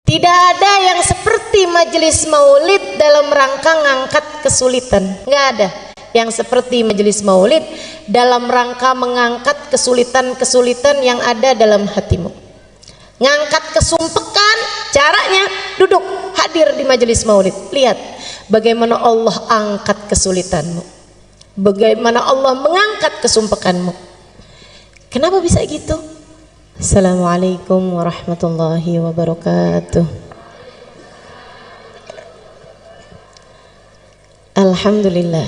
Tidak ada yang seperti majelis maulid dalam rangka ngangkat kesulitan. Nggak ada yang seperti majelis maulid dalam rangka mengangkat kesulitan-kesulitan yang ada dalam hatimu. Ngangkat kesumpekan, caranya duduk hadir di majelis maulid. Lihat bagaimana Allah angkat kesulitanmu, bagaimana Allah mengangkat kesumpekanmu. Kenapa bisa gitu? Assalamualaikum warahmatullahi wabarakatuh. Alhamdulillah,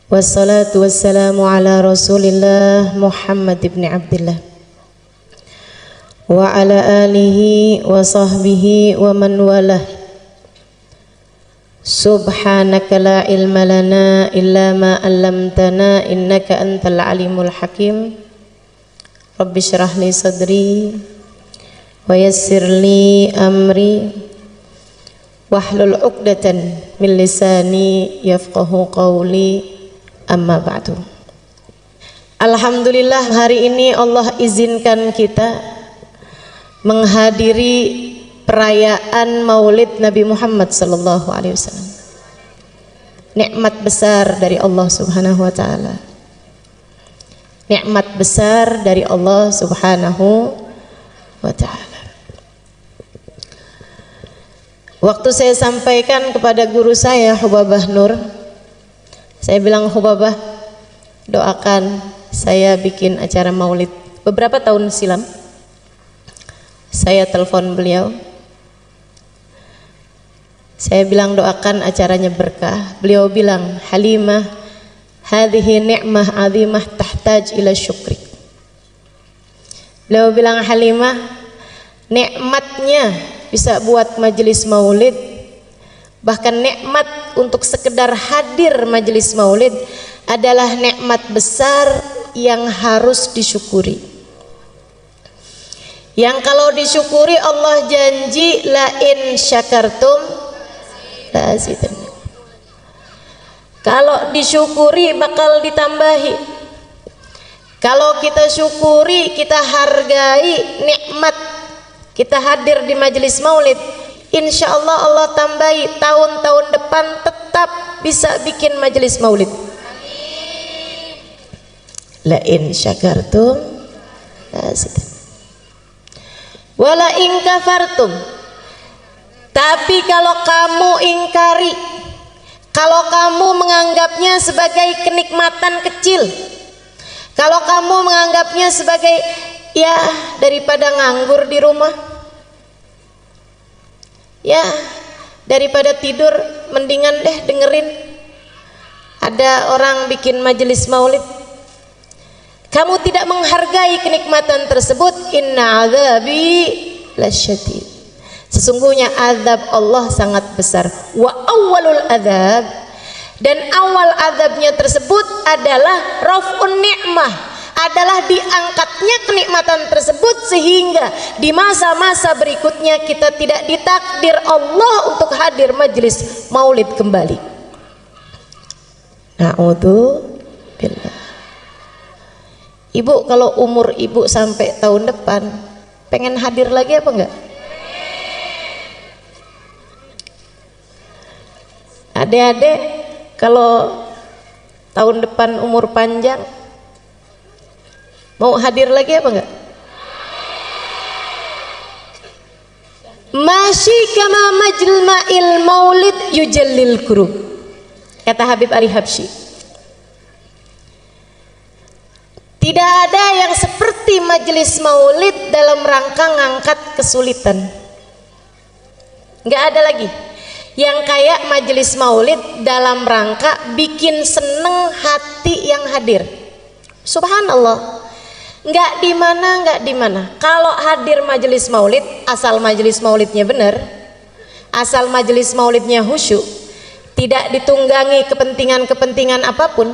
wassalatu wassalamu ala Rasulillah Muhammad ibn Abdillah wa ala alihi wa sahbihi wa man walah. Subhanaka la ilma lana illa ma 'allamtana innaka antal alimul hakim. Rabbi syrah li sadri wa yassir li amri wahlul 'uqdatan min lisani yafqahu qawli, amma ba'du. Alhamdulillah, hari ini Allah izinkan kita menghadiri perayaan Maulid Nabi Muhammad sallallahu alaihi wasallam. Nikmat besar dari Allah Subhanahu wa taala. Nikmat besar dari Allah Subhanahu wa ta'ala. Waktu saya sampaikan kepada guru saya Hubabah Nur, saya bilang, Hubabah, doakan saya bikin acara maulid. Beberapa tahun silam saya telepon beliau, saya bilang doakan acaranya berkah. Beliau bilang, Halimah, hadhihi ni'mah 'azimah tahtaj ila syukri. Beliau bilang, Halimah, nikmatnya bisa buat majelis maulid, bahkan nikmat untuk sekedar hadir majelis maulid adalah nikmat besar yang harus disyukuri. Yang kalau disyukuri Allah janji la in syakartum la azidannakum. Kalau disyukuri bakal ditambahi. Kalau kita syukuri, kita hargai nikmat kita hadir di majelis maulid, insya Allah Allah tambahi tahun-tahun depan tetap bisa bikin majelis maulid. La in syakartum la azidannakum wala in kafartum. Tapi kalau kamu ingkari, kalau kamu menganggapnya sebagai kenikmatan kecil, kalau kamu menganggapnya sebagai ya daripada nganggur di rumah, ya daripada tidur mendingan deh dengerin ada orang bikin majelis maulid, kamu tidak menghargai kenikmatan tersebut, inna azabi lasyadid. Sesungguhnya azab Allah sangat besar. Wa awwalul azab, dan awal azabnya tersebut adalah raf'un ni'mah, adalah diangkatnya kenikmatan tersebut sehingga di masa-masa berikutnya kita tidak ditakdir Allah untuk hadir majelis maulid kembali. Na'udzubillah. Ibu, kalau umur ibu sampai tahun depan pengen hadir lagi apa enggak? Adik-adik, kalau tahun depan umur panjang mau hadir lagi apa enggak? Masyi kama majma'il maulid yujallil kurub, kata Habib Ari Habsyi. Tidak ada yang seperti majelis maulid dalam rangka ngangkat kesulitan. Enggak ada lagi yang kayak majelis maulid dalam rangka bikin seneng hati yang hadir. Subhanallah, nggak di mana. Kalau hadir majelis maulid, asal majelis maulidnya benar, asal majelis maulidnya khusyuk, tidak ditunggangi kepentingan-kepentingan apapun,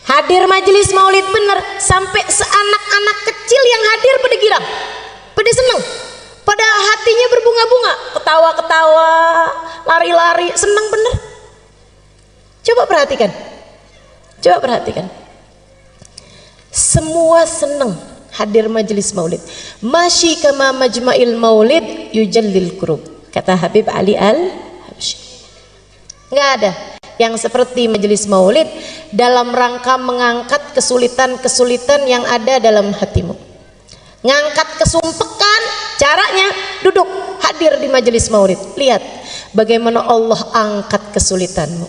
hadir majelis maulid benar, sampai seanak-anak kecil yang hadir pada girang, pada seneng, pada hatinya berbunga-bunga, ketawa-ketawa, lari-lari, senang bener. Coba perhatikan, semua senang hadir majelis maulid. Masyi kama majma'il maulid yujallil kurub. Kata Habib Ali Al-Habsyi. Nggak ada yang seperti majelis maulid dalam rangka mengangkat kesulitan-kesulitan yang ada dalam hatimu. Ngangkat kesumpekan, caranya duduk hadir di majelis maulid. Lihat bagaimana Allah angkat kesulitanmu,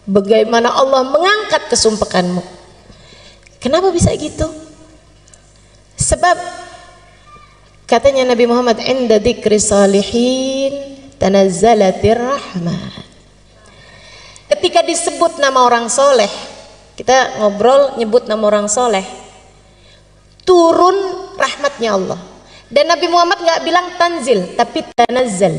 bagaimana Allah mengangkat kesumpekanmu. Kenapa bisa gitu? Sebab katanya Nabi Muhammad, inda dzikri salihin tanazzalatir rahmat. Ketika disebut nama orang soleh, kita ngobrol nyebut nama orang soleh, turun rahmatnya Allah. Dan Nabi Muhammad nggak bilang tanzil, tapi tanazzal.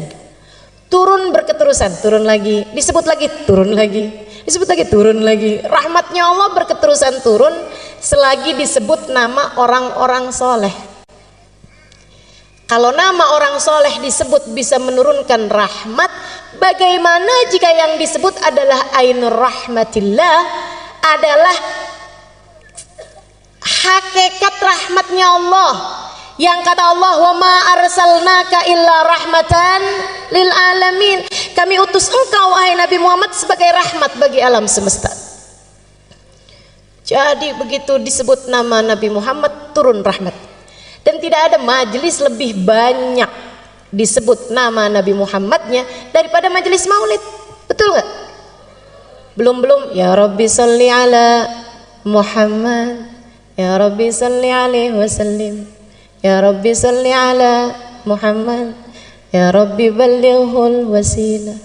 Turun berketerusan, turun lagi, disebut lagi, turun lagi, disebut lagi, turun lagi. Rahmatnya Allah berketerusan turun selagi disebut nama orang-orang soleh. Kalau nama orang soleh disebut bisa menurunkan rahmat, bagaimana jika yang disebut adalah ainur rahmatillah, adalah hakikat rahmatnya Allah, yang kata Allah, wa ma arsalnaka illa rahmatan lil alamin. Kami utus engkau wahai Nabi Muhammad sebagai rahmat bagi alam semesta. Jadi begitu disebut nama Nabi Muhammad turun rahmat. Dan tidak ada majelis lebih banyak disebut nama Nabi Muhammadnya daripada majelis maulid. Betul nggak? Belum ya Rabbi salli ala Muhammad, ya Rabbi salli alaihi wasallim, ya Rabbi salli ala Muhammad, ya Rabbi ballighul wasilah,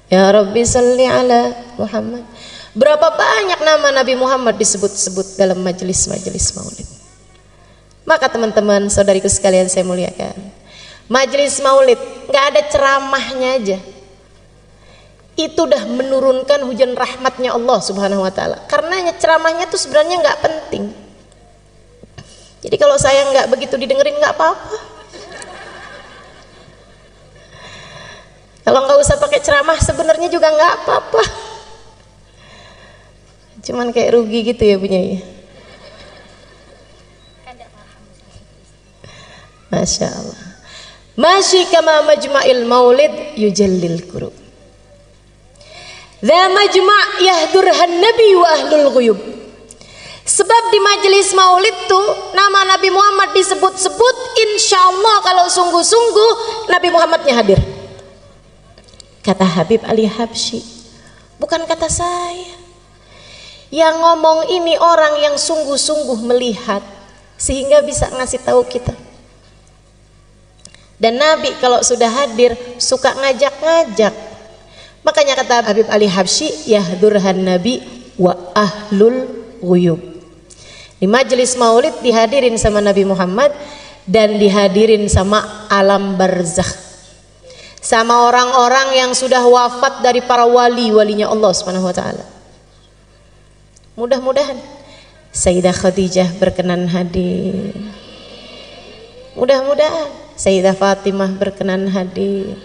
ya Rabbi salli ala Muhammad. Berapa banyak nama Nabi Muhammad disebut-sebut dalam majelis-majelis maulid. Maka teman-teman, saudariku sekalian saya muliakan, majelis maulid nggak ada ceramahnya aja, itu udah menurunkan hujan rahmatnya Allah Subhanahu wa taala. Karena ceramahnya tuh sebenarnya nggak penting. Jadi kalau saya nggak begitu didengerin nggak apa-apa. Kalau nggak usah pakai ceramah sebenarnya juga nggak apa-apa. Cuman kayak rugi gitu ya punya ya. Masya Allah. Masyi kama majma'il maulid yujallil kurub. Dha majma' yahdurhan nabi wa ahlul ghuyub. Sebab di majelis maulid tuh nama Nabi Muhammad disebut-sebut, insya Allah kalau sungguh-sungguh Nabi Muhammadnya hadir. Kata Habib Ali Habsyi, bukan kata saya. Yang ngomong ini orang yang sungguh-sungguh melihat sehingga bisa ngasih tahu kita. Dan Nabi kalau sudah hadir suka ngajak-ngajak. Makanya kata Habib Ali Habsyi, yahdurhan nabi wa ahlul ghuyub. Di majelis maulid dihadirin sama Nabi Muhammad dan dihadirin sama alam barzakh, sama orang-orang yang sudah wafat dari para wali-walinya Allah Subhanahu wa taala. Mudah-mudahan Sayyidah Khadijah berkenan hadir. Mudah-mudahan Sayyidah Fatimah berkenan hadir.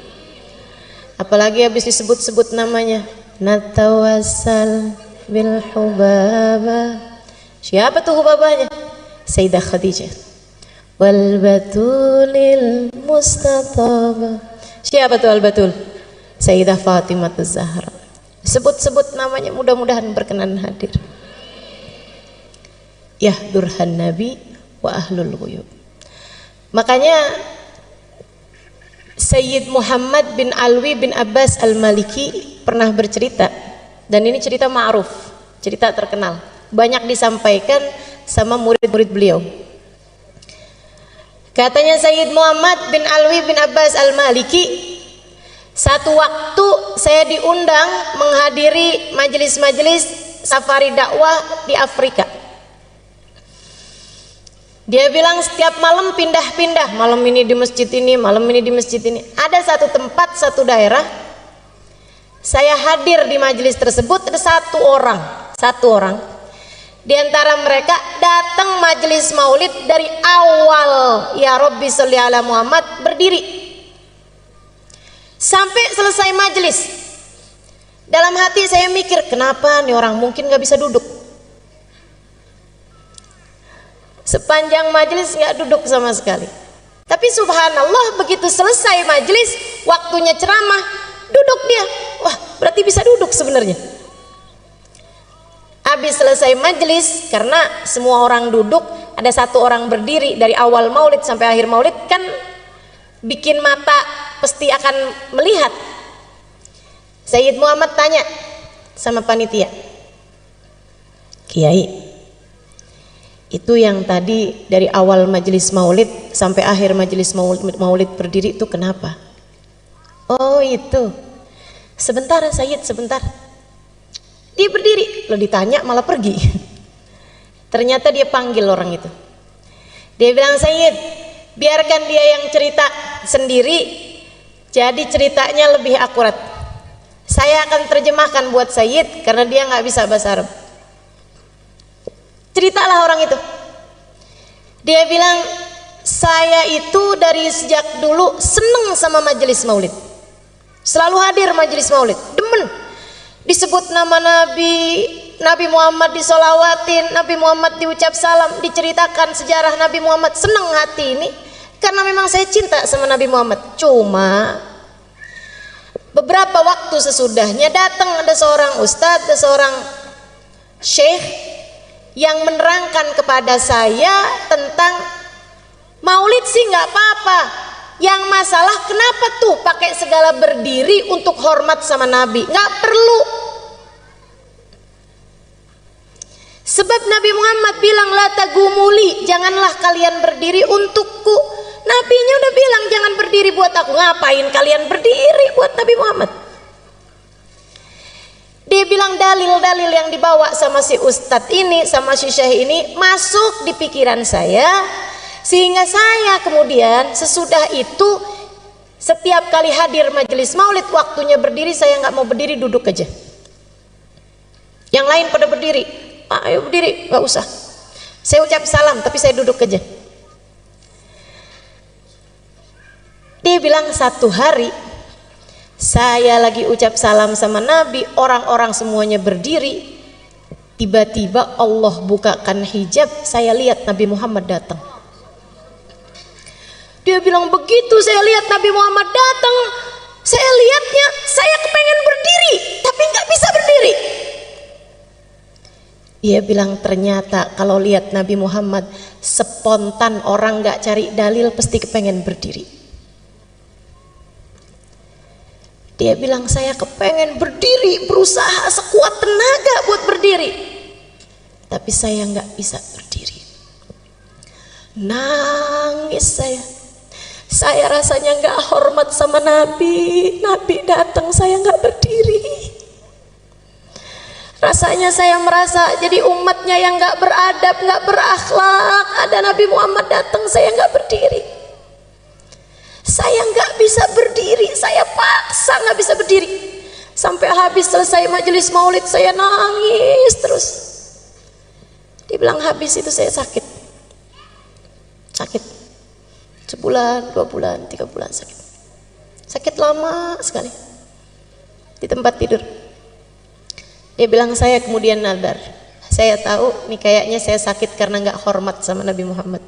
Apalagi habis disebut-sebut namanya, natawassal bil hubaba. Siapa tuh hubabanya? Sayyidah Khadijah. Wal batulil mustataba. Siapa tuh al batul? Sayyidah Fatimah Az-Zahra. Sebut-sebut namanya, mudah-mudahan berkenan hadir. Yahdurhan nabi wa ahlul ghuyub. Makanya Sayyid Muhammad bin Alwi bin Abbas Al-Maliki pernah bercerita, dan ini cerita ma'ruf, cerita terkenal, banyak disampaikan sama murid-murid beliau. Katanya Sayyid Muhammad bin Alwi bin Abbas Al-Maliki, satu waktu saya diundang menghadiri majelis-majelis safari dakwah di Afrika. Dia bilang setiap malam pindah-pindah, malam ini di masjid ini, malam ini di masjid ini. Ada satu tempat, satu daerah, saya hadir di majelis tersebut, ada satu orang. Di antara mereka datang majelis maulid dari awal, ya Rabbi sholli ala Muhammad, berdiri sampai selesai majelis. Dalam hati saya mikir, kenapa nih orang mungkin nggak bisa duduk? Sepanjang majelis nggak duduk sama sekali. Tapi Tapi subhanallah begitu selesai majelis, waktunya ceramah, duduk dia. Wah, berarti bisa duduk sebenarnya. Habis selesai majelis, karena semua orang duduk, ada satu orang berdiri dari awal maulid sampai akhir maulid, kan bikin mata pasti akan melihat. Sayyid Muhammad tanya sama panitia, Kiai, itu yang tadi dari awal majelis maulid sampai akhir majelis maulid berdiri itu kenapa? Oh itu. Sebentar Sayyid, sebentar. Dia berdiri, lo ditanya malah pergi. Ternyata dia panggil orang itu. Dia bilang, Sayyid, biarkan dia yang cerita sendiri, jadi ceritanya lebih akurat. Saya akan terjemahkan buat Sayyid karena dia nggak bisa bahasa Arab. Ceritalah orang itu. Dia bilang, saya itu dari sejak dulu seneng sama majelis maulid, selalu hadir majelis maulid, demen. Disebut nama Nabi Muhammad disolawatin, Nabi Muhammad diucap salam, diceritakan sejarah Nabi Muhammad, seneng hati ini karena memang saya cinta sama Nabi Muhammad. Cuma beberapa waktu sesudahnya datang ada seorang ustadz, ada seorang syekh yang menerangkan kepada saya tentang maulid sih nggak apa-apa, yang masalah kenapa tuh pakai segala berdiri untuk hormat sama Nabi, nggak perlu. Sebab Nabi Muhammad bilang la tagumuli, janganlah kalian berdiri untukku. Nabinya udah bilang jangan berdiri buat aku, ngapain kalian berdiri buat Nabi Muhammad? Dia bilang dalil-dalil yang dibawa sama si ustadz ini, sama si syekh ini masuk di pikiran saya, sehingga saya kemudian sesudah itu setiap kali hadir majelis maulid waktunya berdiri, saya nggak mau berdiri, duduk aja. Yang lain pada berdiri, ayo berdiri, nggak usah. Saya ucap salam tapi saya duduk aja. Dia bilang satu hari saya lagi ucap salam sama Nabi, orang-orang semuanya berdiri, tiba-tiba Allah bukakan hijab, saya lihat Nabi Muhammad datang. Dia bilang begitu saya lihat Nabi Muhammad datang, saya lihatnya, saya kepengen berdiri tapi nggak bisa berdiri. Dia bilang ternyata kalau lihat Nabi Muhammad spontan, orang nggak cari dalil pasti kepengen berdiri. Dia bilang saya kepengen berdiri, berusaha sekuat tenaga buat berdiri, tapi saya nggak bisa berdiri. Nangis saya rasanya nggak hormat sama Nabi. Nabi datang saya nggak berdiri. Rasanya saya merasa jadi umatnya yang nggak beradab, nggak berakhlak. Ada Nabi Muhammad datang saya nggak berdiri. Saya nggak bisa berdiri, saya paksa nggak bisa berdiri. Sampai habis selesai majelis maulid saya nangis terus. Dibilang habis itu saya sakit. Sebulan, 2 bulan, 3 bulan sakit. Sakit lama sekali. Di tempat tidur. Dia bilang saya kemudian nadar. Saya tahu nih kayaknya saya sakit karena nggak hormat sama Nabi Muhammad.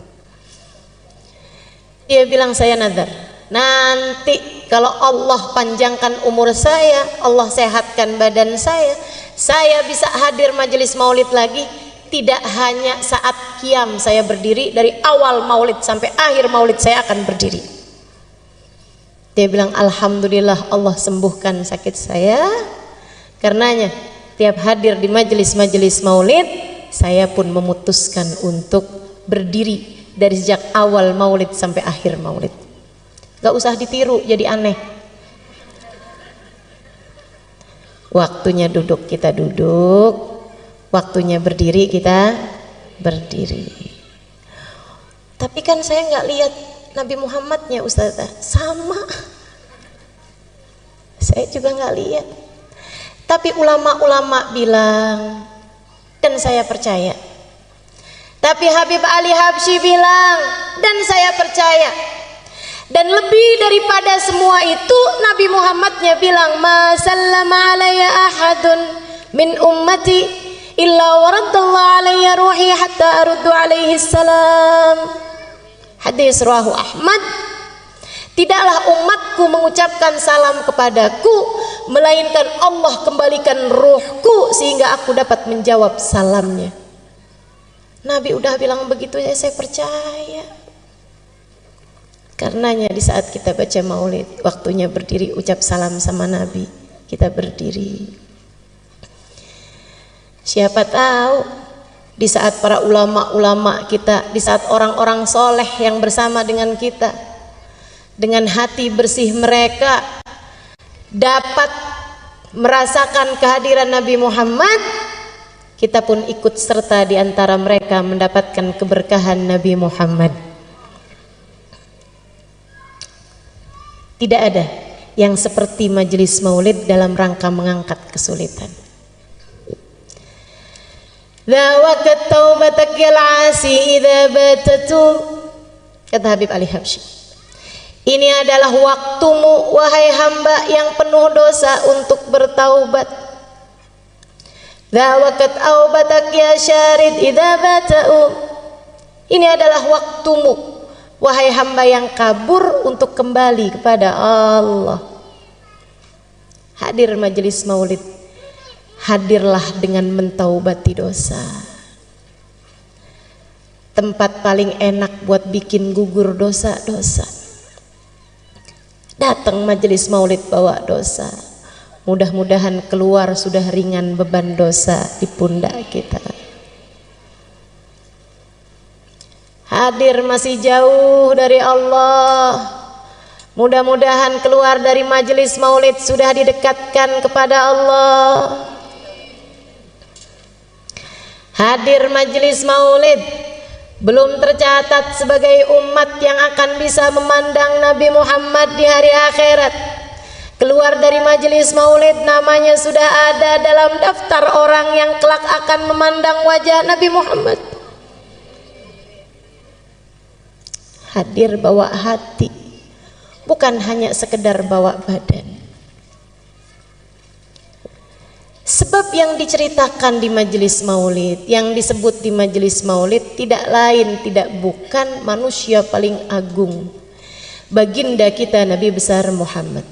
Dia bilang saya nadar, nanti kalau Allah panjangkan umur saya, Allah sehatkan badan saya bisa hadir majelis maulid lagi. Tidak hanya saat qiyam saya berdiri, dari awal maulid sampai akhir maulid saya akan berdiri. Dia bilang alhamdulillah Allah sembuhkan sakit saya. Karenanya tiap hadir di majelis-majelis maulid, saya pun memutuskan untuk berdiri dari sejak awal maulid sampai akhir maulid. Gak usah ditiru jadi aneh. Waktunya duduk kita duduk, waktunya berdiri kita berdiri. Tapi kan saya nggak lihat Nabi Muhammadnya Ustazah, sama. Saya juga nggak lihat. Tapi ulama-ulama bilang, dan saya percaya. Tapi Habib Ali Habsyi bilang, dan saya percaya. Dan lebih daripada semua itu, Nabi Muhammadnya bilang, ma sallama alayya ahadun min ummati illa waraddallahu alayya ruhi hatta aruddu alaihi salam. Hadis riwayat Ahmad, tidaklah umatku mengucapkan salam kepadaku melainkan Allah kembalikan ruhku sehingga aku dapat menjawab salamnya. Nabi udah bilang begitu ya, saya percaya. Karenanya di saat kita baca maulid, waktunya berdiri ucap salam sama Nabi, kita berdiri. Siapa tahu di saat para ulama-ulama kita, di saat orang-orang soleh yang bersama dengan kita, dengan hati bersih mereka dapat merasakan kehadiran Nabi Muhammad, kita pun ikut serta di antara mereka mendapatkan keberkahan Nabi Muhammad. Tidak ada yang seperti majelis maulid dalam rangka mengangkat kesulitan. Dhawakat taubatak yal asi idza batatu, kata Habib Ali Habsyi. Ini adalah waktumu wahai hamba yang penuh dosa untuk bertaubat. Dhawakat taubatak ya syarid idza batau. Ini adalah waktumu wahai hamba yang kabur untuk kembali kepada Allah. Hadir majelis maulid, hadirlah dengan mentaubati dosa. Tempat paling enak buat bikin gugur dosa-dosa. Datang majelis maulid bawa dosa, mudah-mudahan keluar sudah ringan beban dosa di pundak kita. Hadir masih jauh dari Allah, mudah-mudahan keluar dari majelis maulid sudah didekatkan kepada Allah. Hadir majelis maulid belum tercatat sebagai umat yang akan bisa memandang Nabi Muhammad di hari akhirat. Keluar dari majelis maulid namanya sudah ada dalam daftar orang yang kelak akan memandang wajah Nabi Muhammad. Hadir bawa hati, bukan hanya sekedar bawa badan. Sebab yang diceritakan di majelis maulid, yang disebut di majelis maulid tidak lain tidak bukan manusia paling agung, baginda kita Nabi besar Muhammad.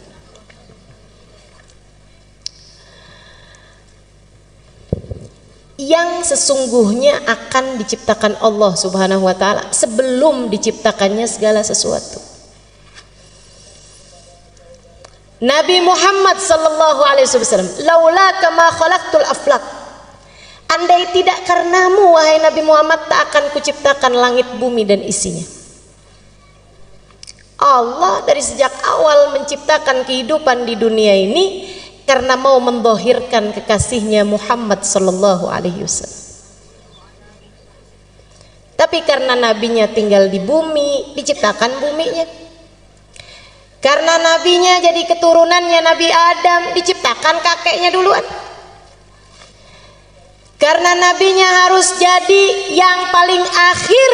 Yang sesungguhnya akan diciptakan Allah Subhanahu wa taala sebelum diciptakannya segala sesuatu. Nabi Muhammad sallallahu alaihi wasallam, laula kama khalaqtul aflaq. Andai tidak karenamu wahai Nabi Muhammad tak akan kuciptakan langit bumi dan isinya. Allah dari sejak awal menciptakan kehidupan di dunia ini karena mau mendhahirkan kekasihnya Muhammad sallallahu alaihi wasallam. Tapi karena nabinya tinggal di bumi, diciptakan buminya. Karena nabinya jadi keturunannya Nabi Adam, diciptakan kakeknya duluan. Karena nabinya harus jadi yang paling akhir,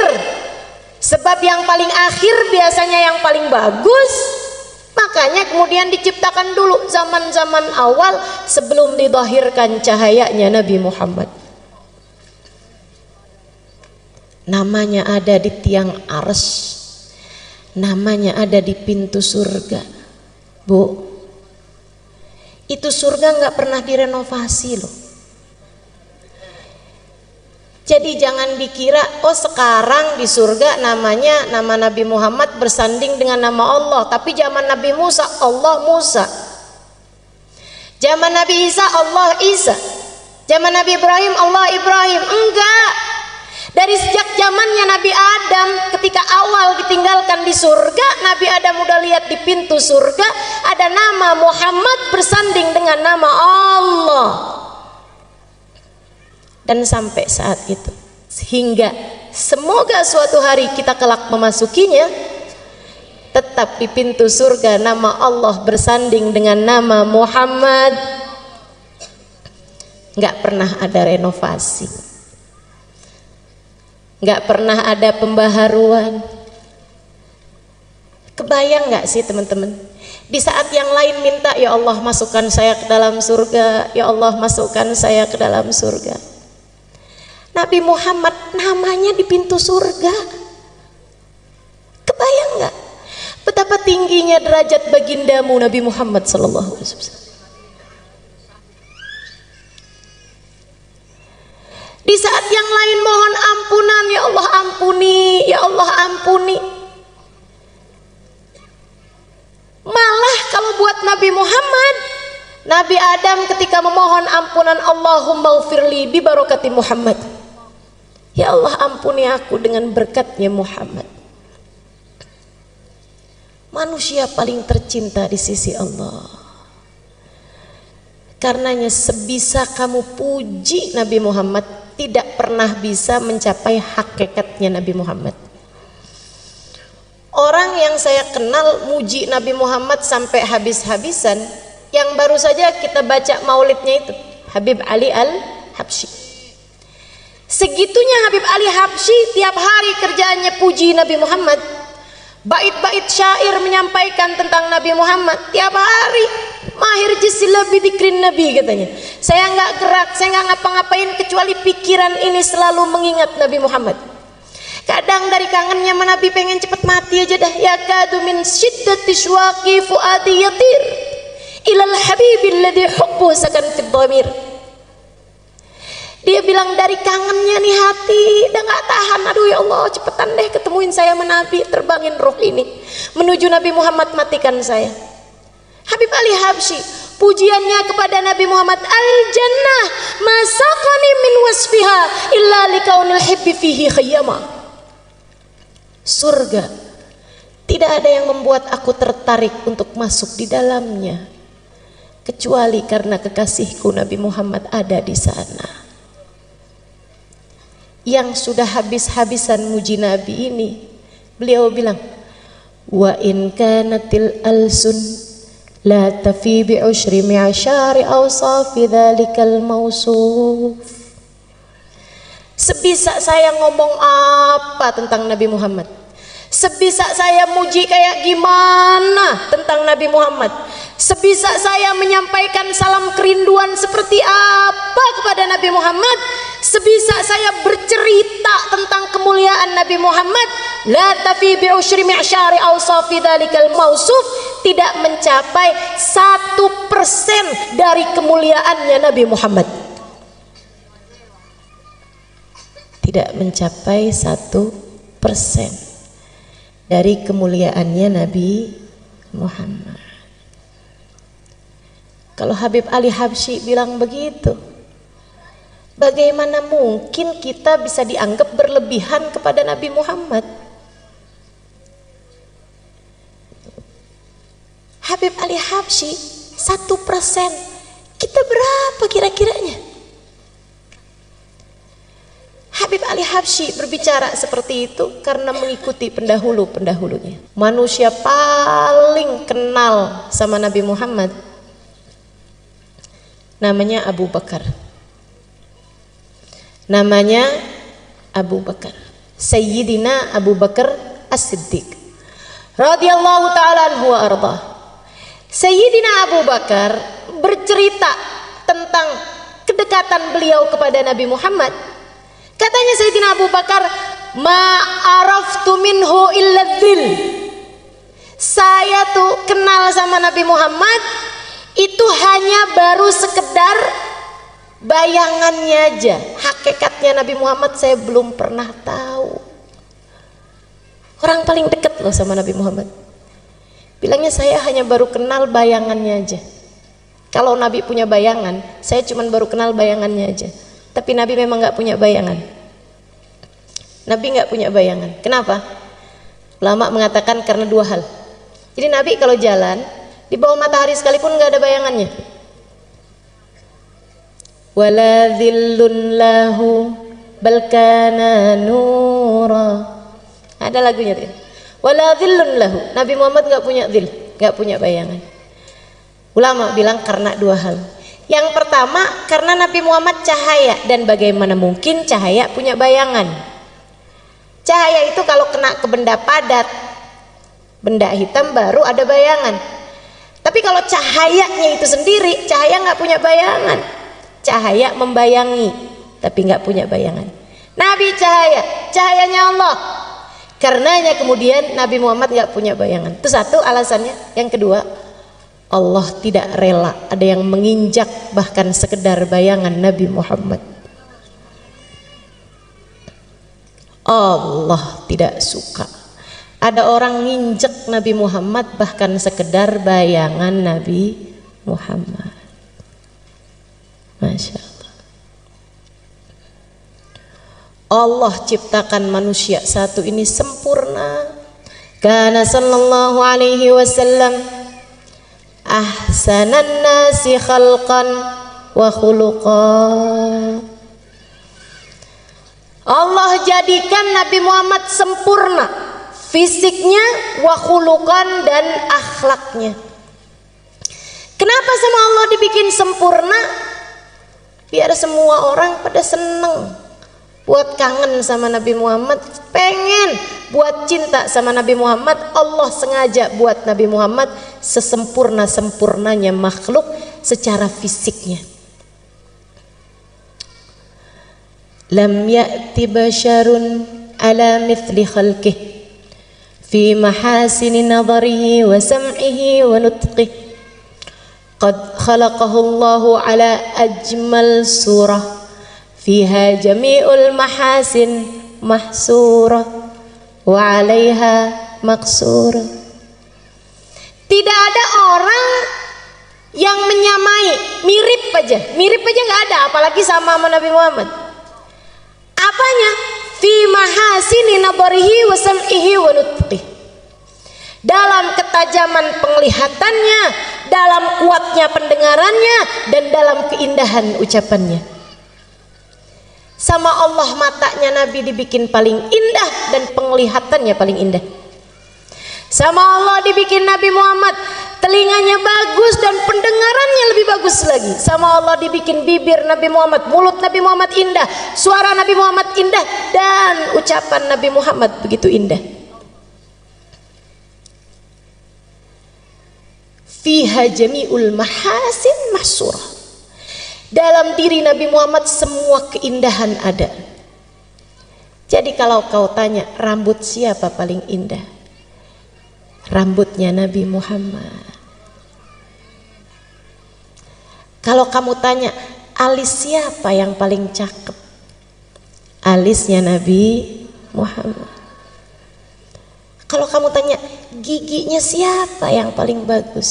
sebab yang paling akhir biasanya yang paling bagus. Makanya kemudian diciptakan dulu zaman-zaman awal sebelum didhahirkan cahayanya Nabi Muhammad. Namanya ada di tiang arsy, namanya ada di pintu surga. Bu, itu surga nggak pernah direnovasi loh. Jadi jangan dikira oh sekarang di surga namanya nama Nabi Muhammad bersanding dengan nama Allah, tapi zaman Nabi Musa Allah Musa, zaman Nabi Isa Allah Isa, zaman Nabi Ibrahim Allah Ibrahim. Enggak, dari sejak zamannya Nabi Adam ketika awal ditinggalkan di surga, Nabi Adam udah lihat di pintu surga ada nama Muhammad bersanding dengan nama Allah. Dan sampai saat itu, sehingga semoga suatu hari kita kelak memasukinya, tetap di pintu surga nama Allah bersanding dengan nama Muhammad. Nggak pernah ada renovasi, nggak pernah ada pembaharuan. Kebayang nggak sih teman-teman, di saat yang lain minta ya Allah masukkan saya ke dalam surga, ya Allah masukkan saya ke dalam surga, Nabi Muhammad namanya di pintu surga. Kebayang nggak betapa tingginya derajat bagindamu Nabi Muhammad sallallahu alaihi wasallam? Di saat yang lain mohon ampunan, ya Allah ampuni, ya Allah ampuni. Malah kalau buat Nabi Muhammad, Nabi Adam ketika memohon ampunan, Allahumma ghfirli bi barakati Muhammad. Ya Allah ampuni aku dengan berkatnya Muhammad. Manusia paling tercinta di sisi Allah. Karenanya sebisa kamu puji Nabi Muhammad, tidak pernah bisa mencapai hakikatnya Nabi Muhammad. Orang yang saya kenal muji Nabi Muhammad sampai habis-habisan, yang baru saja kita baca maulidnya itu, Habib Ali Al-Habsyi. Segitunya Habib Ali Habsyi tiap hari kerjaannya puji Nabi Muhammad. Bait-bait syair menyampaikan tentang Nabi Muhammad tiap hari. Mahir jisila bidikrin Nabi katanya. Saya nggak gerak, saya nggak ngapa-ngapain kecuali pikiran ini selalu mengingat Nabi Muhammad. Kadang dari kangennya Nabi pengen cepet mati aja dah. Ya kadu min syiddati syuaqi fuadi yatir ilal habibil ladzi hubbu sakan fid dhamir. Dia bilang dari kangennya nih hati udah nggak tahan, aduh ya Allah cepetan deh ketemuin saya sama Nabi, terbangin roh ini menuju Nabi Muhammad, matikan saya. Habib Ali Habsyi pujiannya kepada Nabi Muhammad, al jannah masaqani min wasfiha illa likaunil hibbi fihi khayyama. Surga tidak ada yang membuat aku tertarik untuk masuk di dalamnya kecuali karena kekasihku Nabi Muhammad ada di sana. Yang sudah habis-habisan muji Nabi ini, beliau bilang, wa in kanatil alsun la tafi bi ushri mi'ashari awsafi dzalikal mausuf. Sebisa saya ngomong apa tentang Nabi Muhammad, sebisa saya muji kayak gimana tentang Nabi Muhammad, sebisa saya menyampaikan salam kerinduan seperti apa kepada Nabi Muhammad, sebisa saya bercerita tentang kemuliaan Nabi Muhammad, la tafi bi usyri mi'syari awsafi dzalikal mausuf, tidak mencapai 1% dari kemuliaannya Nabi Muhammad. Tidak mencapai 1% dari kemuliaannya Nabi Muhammad. Kalau Habib Ali Habsyi bilang begitu, bagaimana mungkin kita bisa dianggap berlebihan kepada Nabi Muhammad? Habib Ali Habsyi 1%, kita berapa kira-kiranya? Habib Ali Habsyi berbicara seperti itu karena mengikuti pendahulu-pendahulunya. Manusia paling kenal sama Nabi Muhammad namanya Abu Bakar. Namanya Abu Bakar, Sayyidina Abu Bakar As-Siddiq radhiyallahu ta'ala anhu wa arda. Sayyidina Abu Bakar bercerita tentang kedekatan beliau kepada Nabi Muhammad. Katanya Sayyidina Abu Bakar, ma araftu minhu illa dzil. Saya tuh kenal sama Nabi Muhammad itu hanya baru sekedar bayangannya aja. Hakikatnya Nabi Muhammad saya belum pernah tahu. Orang paling dekat loh sama Nabi Muhammad, bilangnya saya hanya baru kenal bayangannya aja. Kalau Nabi punya bayangan, saya cuma baru kenal bayangannya aja. Tapi Nabi memang nggak punya bayangan. Nabi nggak punya bayangan. Kenapa? Ulama mengatakan karena dua hal. Jadi Nabi kalau jalan di bawah matahari sekalipun nggak ada bayangannya. Wala dhillun lahu bal kana nura. Ada lagunya tuh. Wala dhillun lahu. Nabi Muhammad nggak punya dhil, nggak punya bayangan. Ulama bilang karena dua hal. Yang pertama karena Nabi Muhammad cahaya, dan bagaimana mungkin cahaya punya bayangan? Cahaya itu kalau kena ke benda padat, benda hitam baru ada bayangan. Tapi kalau cahayanya itu sendiri, cahaya nggak punya bayangan. Cahaya membayangi, tapi nggak punya bayangan. Nabi cahaya, cahayanya Allah. Karenanya kemudian Nabi Muhammad nggak punya bayangan. Itu satu alasannya. Yang kedua, Allah tidak rela ada yang menginjak bahkan sekedar bayangan Nabi Muhammad. Allah tidak suka ada orang nginjek Nabi Muhammad bahkan sekedar bayangan Nabi Muhammad. Masya Allah. Allah ciptakan manusia satu ini sempurna. Kana sallallahu alaihi wasallam ahsanan nasi khalqan wa khuluqan. Allah jadikan Nabi Muhammad sempurna fisiknya, wa khuluqan, dan akhlaknya. Kenapa sama Allah dibikin sempurna? Biar semua orang pada seneng, buat kangen sama Nabi Muhammad, pengen buat cinta sama Nabi Muhammad. Allah sengaja buat Nabi Muhammad sesempurna-sempurnanya makhluk secara fisiknya. Lam ya'ti basharun ala mithli khalqih fi mahasini nadharihi wa sam'ihi wa nutqih. Qad khalaqahu Allahu ala ajmal surah fiha jami'ul mahasin mahsurah wa 'alaiha maqsurah. Tidak ada orang yang menyamai, mirip aja nggak ada, apalagi sama Nabi Muhammad. Apanya? Fi mahasini nabarihi wa sam'ihi wa nutqih. Dalam ketajaman penglihatannya, dalam kuatnya pendengarannya, dan dalam keindahan ucapannya. Sama Allah matanya Nabi dibikin paling indah dan penglihatannya paling indah. Sama Allah dibikin Nabi Muhammad telinganya bagus dan pendengarannya lebih bagus lagi. Sama Allah dibikin bibir Nabi Muhammad, mulut Nabi Muhammad indah, suara Nabi Muhammad indah, dan ucapan Nabi Muhammad begitu indah. Fiha jami'ul mahasin mahsurah. Dalam diri Nabi Muhammad semua keindahan ada. Jadi kalau kau tanya rambut siapa paling indah, rambutnya Nabi Muhammad. Kalau kamu tanya alis siapa yang paling cakep, alisnya Nabi Muhammad. Kalau kamu tanya giginya siapa yang paling bagus,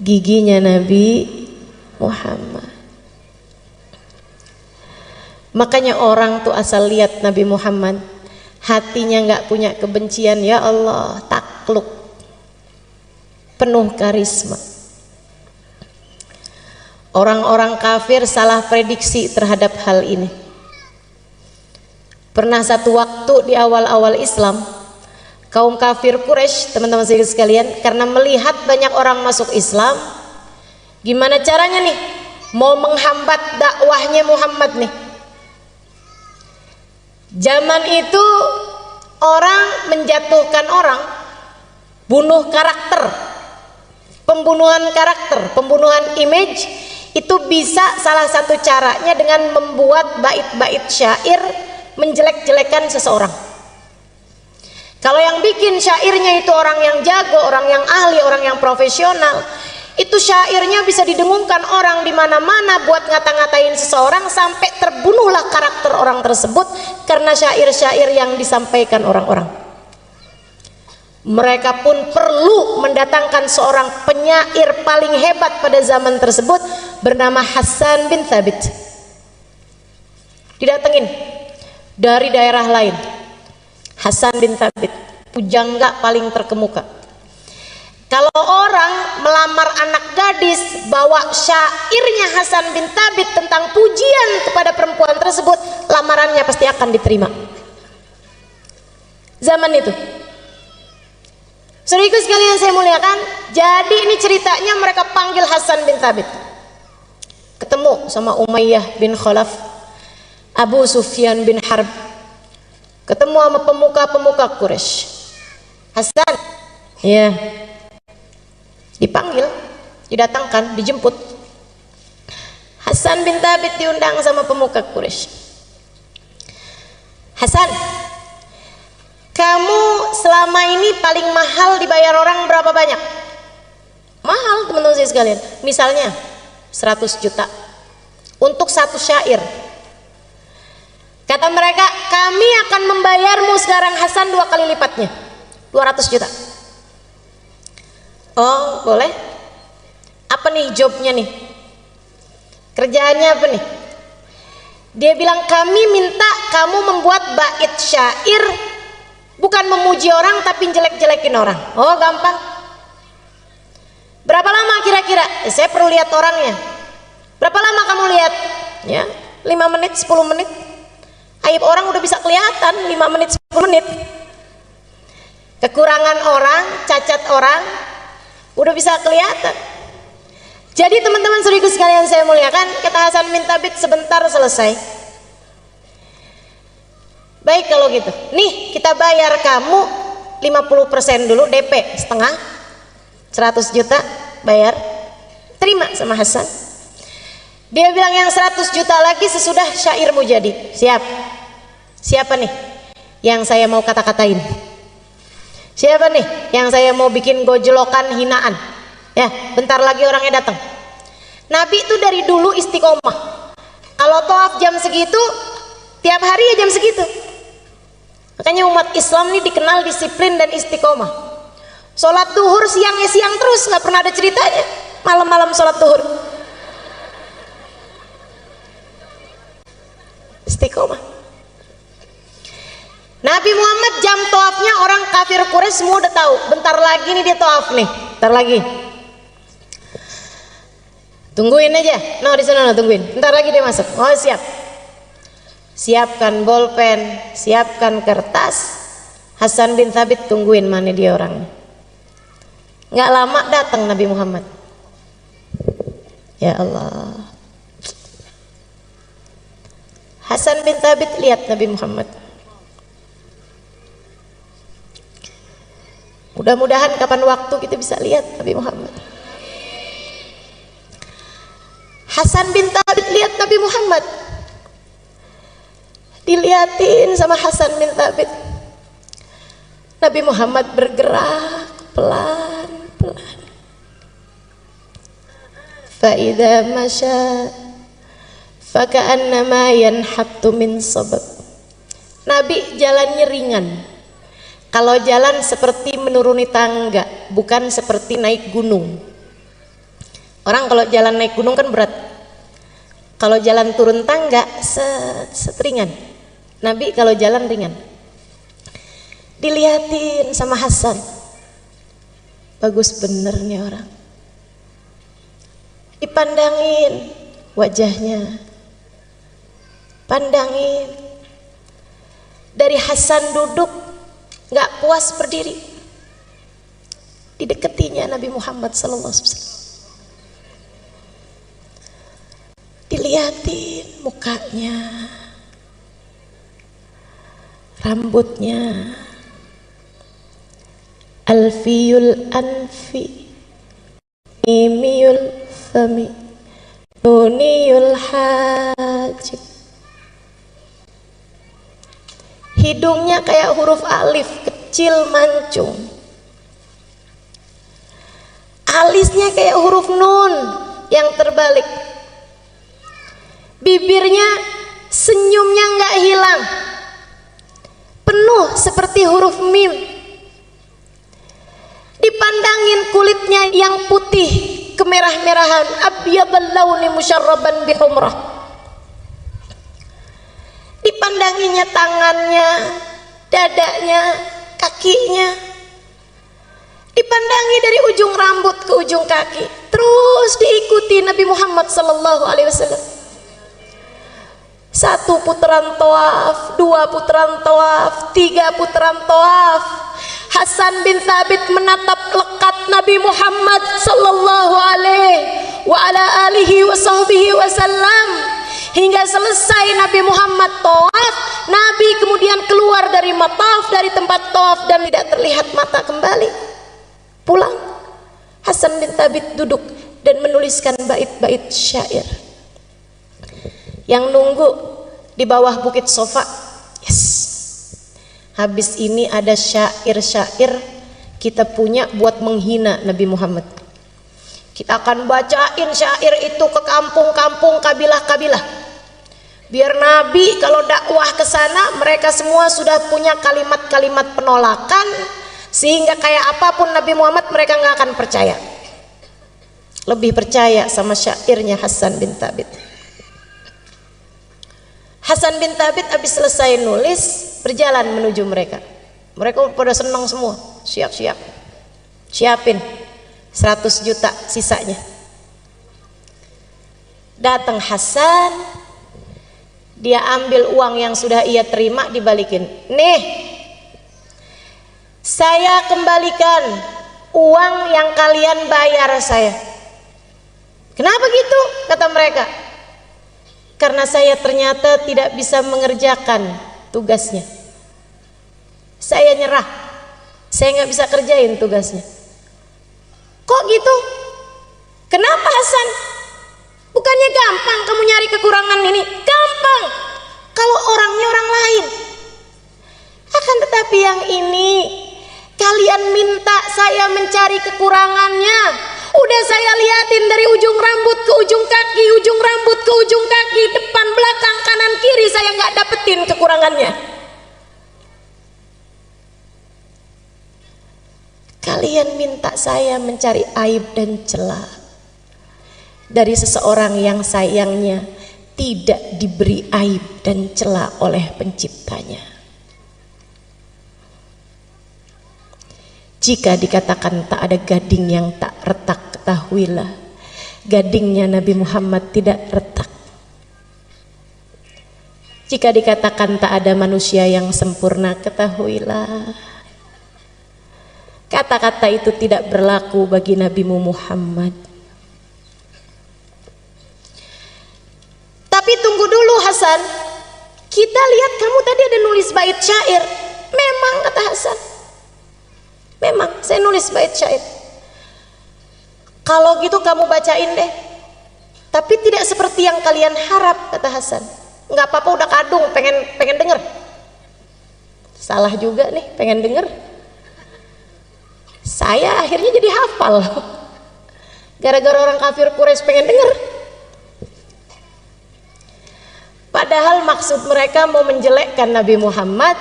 giginya Nabi Muhammad. Makanya orang tuh asal lihat Nabi Muhammad, hatinya nggak punya kebencian, ya Allah, takluk, penuh karisma. Orang-orang kafir salah prediksi terhadap hal ini. Pernah satu waktu di awal-awal Islam, kaum kafir Quraisy, teman-teman sekalian, karena melihat banyak orang masuk Islam, gimana caranya nih mau menghambat dakwahnya Muhammad nih. Zaman itu orang menjatuhkan orang, bunuh karakter, pembunuhan image, itu bisa salah satu caranya dengan membuat bait-bait syair menjelek-jelekan seseorang. Kalau yang bikin syairnya itu orang yang jago, orang yang ahli, orang yang profesional, itu syairnya bisa didengungkan orang di mana-mana buat ngata-ngatain seseorang sampai terbunuhlah karakter orang tersebut karena syair-syair yang disampaikan orang-orang. Mereka pun perlu mendatangkan seorang penyair paling hebat pada zaman tersebut bernama Hasan bin Thabit. Didatengin dari daerah lain. Hasan bin Thabit, pujangga paling terkemuka. Kalau orang melamar anak gadis, bawa syairnya Hasan bin Thabit tentang pujian kepada perempuan tersebut, lamarannya pasti akan diterima. Zaman itu. Saudaraku sekalian saya muliakan, jadi ini ceritanya mereka panggil Hasan bin Thabit. Ketemu sama Umayyah bin Khalaf, Abu Sufyan bin Harb, ketemu sama pemuka-pemuka Quraisy. Hasan, ya, dipanggil, didatangkan, dijemput. Hasan bin Thabit diundang sama pemuka Quraisy. Hasan, Kamu selama ini paling mahal dibayar orang berapa banyak? Mahal teman-teman saya sekalian. Misalnya 100 juta untuk satu syair. Kata mereka, kami akan membayarmu sekarang Hasan 2 kali lipatnya, 200 juta. Oh boleh. Apa nih jobnya nih? Kerjaannya apa nih? Dia bilang, kami minta kamu membuat bait syair, bukan memuji orang tapi jelek-jelekin orang. Oh gampang. Berapa lama kira-kira? Saya perlu lihat orangnya. Berapa lama kamu lihat? Ya, 5 menit, 10 menit. Aib orang udah bisa kelihatan 5 menit, 10 menit. Kekurangan orang, cacat orang udah bisa kelihatan. Jadi teman-teman saudaraku sekalian saya muliakan, kata Hasan bin Thabit, sebentar selesai. Baik kalau gitu. Nih kita bayar kamu 50% dulu, DP setengah, 100 juta bayar. Terima sama Hasan. Dia bilang yang 100 juta lagi sesudah syairmu jadi. Siap. Siapa nih yang saya mau kata-katain? Siapa nih yang saya mau bikin gojlokan hinaan? Ya, bentar lagi orangnya datang. Nabi itu dari dulu istiqomah. Kalau tawaf jam segitu, tiap hari ya jam segitu. Makanya umat Islam ini dikenal disiplin dan istiqomah. Sholat duhur siangnya siang terus, nggak pernah ada ceritanya. Malam-malam sholat duhur. Istiqomah. Nabi Muhammad jam tawafnya orang kafir Quraisy semua udah tahu. Bentar lagi nih dia tawaf nih. Bentar lagi. Tungguin aja. No di sana, no, tungguin. Bentar lagi dia masuk. Oh siap. Siapkan bolpen, siapkan kertas. Hasan bin Thabit tungguin mana dia orangnya. Nggak lama datang Nabi Muhammad. Ya Allah. Hasan bin Thabit lihat Nabi Muhammad. Mudah-mudahan kapan waktu kita bisa lihat Nabi Muhammad. Hasan bin Thabit lihat Nabi Muhammad. Dilihatin sama Hasan bin Thabit. Nabi Muhammad bergerak pelan-pelan. Fa-idza masya faka'annama yanhattu min sabab. Nabi jalannya ringan. Kalau jalan seperti menuruni tangga, bukan seperti naik gunung. Orang kalau jalan naik gunung kan berat. Kalau jalan turun tangga seteringan. Nabi kalau jalan ringan. Dilihatin sama Hasan. Bagus bener nih orang. Dipandangin wajahnya. Pandangin. Dari Hasan duduk nggak puas berdiri. Dideketinya Nabi Muhammad sallallahu alaihi wasallam. Dilihatin mukanya, rambutnya, alfiyul anfi, imiyul fami, nuniyul hajib. Hidungnya kayak huruf alif kecil mancung. Alisnya kayak huruf nun yang terbalik. Bibirnya senyumnya nggak hilang, penuh seperti huruf mim. Dipandangin kulitnya yang putih kemerah-merahan, abyadal launi musyarraban bihumrah. Dipandanginya tangannya, dadanya, kakinya. Dipandangi dari ujung rambut ke ujung kaki, terus diikuti Nabi Muhammad sallallahu alaihi wasallam. 1 putaran tawaf, 2 putaran tawaf, 3 putaran tawaf. Hasan bin Thabit menatap lekat Nabi Muhammad sallallahu alaihi wasallam hingga selesai Nabi Muhammad tawaf. Nabi kemudian keluar dari mataf, dari tempat tawaf, dan tidak terlihat mata kembali. Pulang. Hasan bin Thabit duduk dan menuliskan bait-bait syair. Yang nunggu di bawah bukit Sofa, yes, habis ini ada syair-syair kita punya buat menghina Nabi Muhammad. Kita akan bacain syair itu ke kampung-kampung, kabilah-kabilah. Biar Nabi kalau dakwah ke sana mereka semua sudah punya kalimat-kalimat penolakan, sehingga kayak apapun Nabi Muhammad mereka nggak akan percaya. Lebih percaya sama syairnya Hasan bin Thabit. Hasan bin Thabit habis selesai nulis berjalan menuju mereka. Mereka pada senang semua, siap-siap, siapin 100 juta sisanya. Datang Hasan, dia ambil uang yang sudah ia terima dibalikin. Nih, saya kembalikan uang yang kalian bayar saya. Kenapa gitu? Kata mereka. Karena saya ternyata tidak bisa mengerjakan tugasnya. Saya nyerah. Saya nggak bisa kerjain tugasnya. Kok gitu? Kenapa Hasan? Bukannya gampang kamu nyari kekurangan ini? Gampang kalau orangnya orang lain. Akan tetapi yang ini kalian minta saya mencari kekurangannya. Udah saya liatin dari ujung rambut ke ujung kaki, ujung rambut ke ujung kaki, depan, belakang, kanan, kiri, saya nggak dapetin kekurangannya. Kalian minta saya mencari aib dan celah dari seseorang yang sayangnya tidak diberi aib dan celah oleh penciptanya. Jika dikatakan tak ada gading yang tak retak, ketahuilah gadingnya Nabi Muhammad tidak retak. Jika dikatakan tak ada manusia yang sempurna, ketahuilah kata-kata itu tidak berlaku bagi Nabi Muhammad. Tapi tunggu dulu Hasan, kita lihat kamu tadi ada nulis bait syair. Memang, kata Hasan, memang saya nulis bait syair. Kalau gitu kamu bacain deh. Tapi tidak seperti yang kalian harap, kata Hasan. Nggak apa-apa, udah kadung, pengen denger. Salah juga nih, pengen denger. Saya akhirnya jadi hafal. Gara-gara orang kafir Quraisy pengen denger. Padahal maksud mereka mau menjelekkan Nabi Muhammad,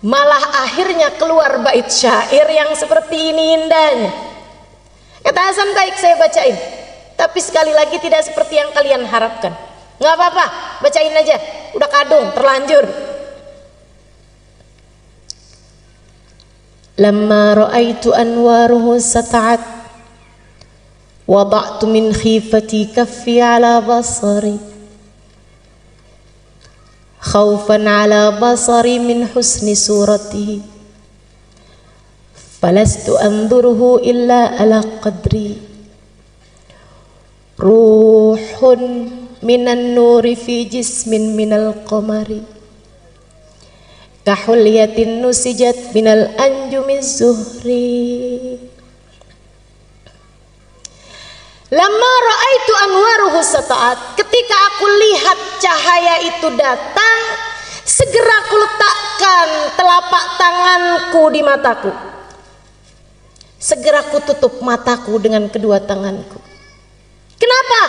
malah akhirnya keluar bait syair yang seperti ini indahnya. Kata Hasan, baik saya bacain, tapi sekali lagi tidak seperti yang kalian harapkan. Nggak apa-apa, bacain aja, udah kadung, terlanjur. Lamma ra'aitu anwaruhu sata'at wada'tu min khifati kaffi ala basari khawfan ala basari min husni suratihi falastu anzuruhu illa ala qadri ruhun minan nuri fi jismin minal qamari kahulyatin nusijat minal anjumiz zuhri. Lama ra'aitu anwaruhu sata'at, ketika aku lihat cahaya itu datang, segera aku letakkan telapak tanganku di mataku. Segera aku tutup mataku dengan kedua tanganku. Kenapa?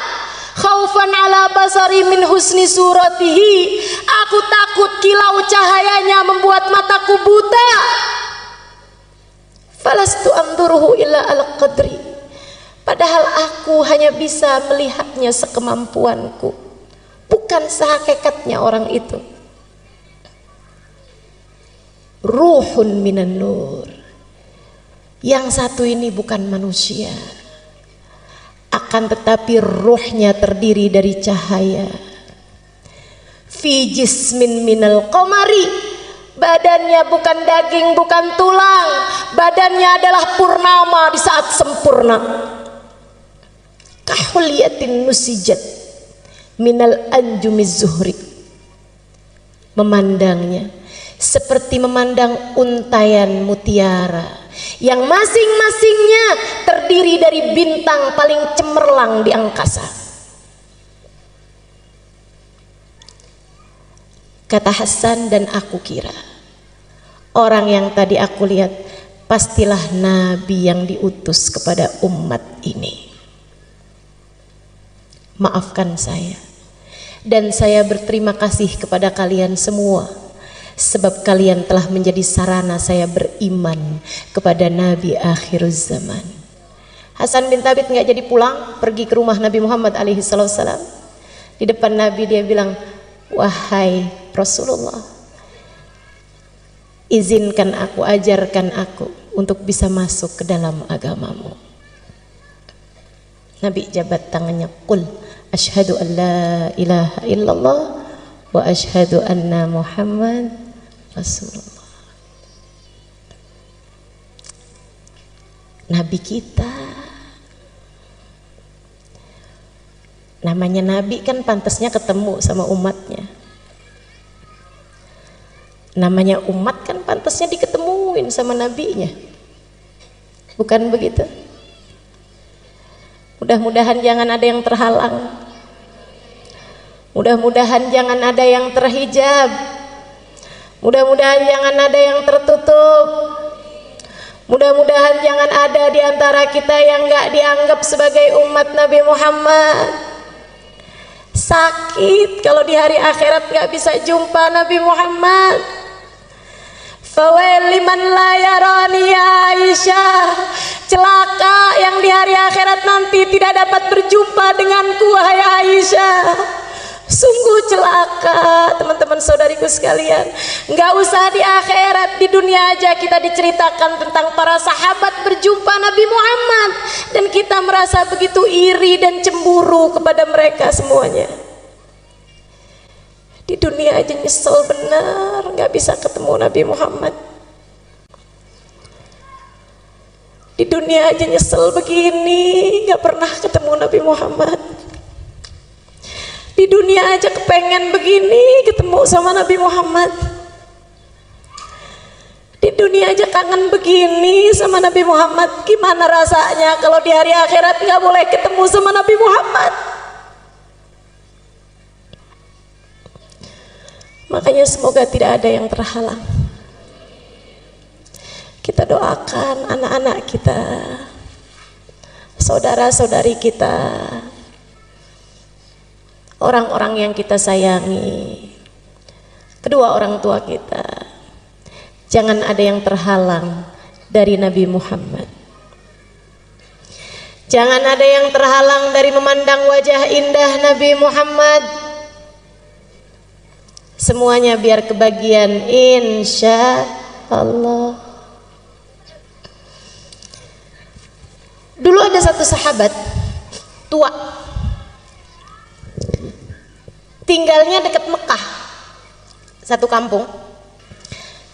Khaufan ala basari min husni suratihi. Aku takut kilau cahayanya membuat mataku buta. Falastu anduruhu illa al qadri. Padahal aku hanya bisa melihatnya sekemampuanku, bukan sehakikatnya orang itu. Ruhun minan nur. Yang satu ini bukan manusia, akan tetapi ruhnya terdiri dari cahaya. Fi jismin minal qamari, badannya bukan daging, bukan tulang, badannya adalah purnama di saat sempurna. Kahulyatin nusijat minal anjumiz zuhri, memandangnya seperti memandang untayan mutiara yang masing-masingnya terdiri dari bintang paling cemerlang di angkasa. Kata Hasan, dan aku kira orang yang tadi aku lihat pastilah nabi yang diutus kepada umat ini. Maafkan saya, dan saya berterima kasih kepada kalian semua, sebab kalian telah menjadi sarana saya beriman kepada Nabi akhir zaman. Hasan bin Thabit nggak jadi pulang, pergi ke rumah Nabi Muhammad alaihi salam. Di depan Nabi dia bilang, wahai Rasulullah, izinkan aku, ajarkan aku untuk bisa masuk ke dalam agamamu. Nabi jabat tangannya, qul asyhadu an la ilaha illallah wa asyhadu anna Muhammad Rasulullah. Nabi kita, namanya Nabi kan pantasnya ketemu sama umatnya. Namanya umat kan pantasnya diketemuin sama nabinya. Bukan begitu? Mudah-mudahan jangan ada yang terhalang. Mudah-mudahan jangan ada yang terhijab. Mudah-mudahan jangan ada yang tertutup. Mudah-mudahan jangan ada di antara kita yang gak dianggap sebagai umat Nabi Muhammad. Sakit kalau di hari akhirat gak bisa jumpa Nabi Muhammad. Fawail liman la yarani ya Aisyah. Celaka yang di hari akhirat nanti tidak dapat berjumpa denganku wahai Aisyah. Sungguh celaka teman-teman saudariku sekalian. Nggak usah di akhirat, di dunia aja kita diceritakan tentang para sahabat berjumpa Nabi Muhammad, dan kita merasa begitu iri dan cemburu kepada mereka semuanya. Di dunia aja nyesel benar nggak bisa ketemu Nabi Muhammad. Di dunia aja nyesel begini nggak pernah ketemu Nabi Muhammad. Di dunia aja kepengen begini ketemu sama Nabi Muhammad. Di dunia aja kangen begini sama Nabi Muhammad. Gimana rasanya kalau di hari akhirat nggak boleh ketemu sama Nabi Muhammad? Makanya semoga tidak ada yang terhalang. Kita doakan anak-anak kita, saudara-saudari kita, orang-orang yang kita sayangi, kedua orang tua kita, jangan ada yang terhalang dari Nabi Muhammad. Jangan ada yang terhalang dari memandang wajah indah Nabi Muhammad. Semuanya biar kebagian insya Allah. Dulu ada satu sahabat tua, tinggalnya dekat Mekah, satu kampung.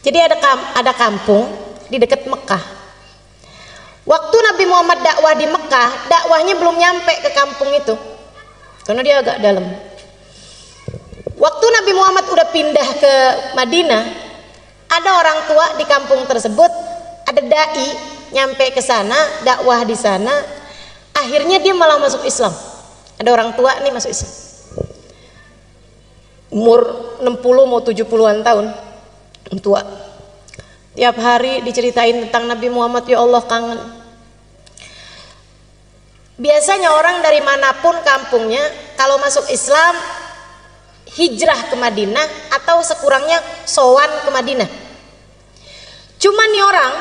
Jadi ada kampung di dekat Mekah. Waktu Nabi Muhammad dakwah di Mekah, dakwahnya belum nyampe ke kampung itu, karena dia agak dalam. Waktu Nabi Muhammad udah pindah ke Madinah, ada orang tua di kampung tersebut, ada dai nyampe ke sana, dakwah di sana. Akhirnya dia malah masuk Islam. Ada orang tua nih masuk Islam. Umur 60 mau 70-an tahun. Tua. Tiap hari diceritain tentang Nabi Muhammad, ya Allah kangen. Biasanya orang dari manapun kampungnya kalau masuk Islam hijrah ke Madinah atau sekurangnya sowan ke Madinah. Cuman nih orang,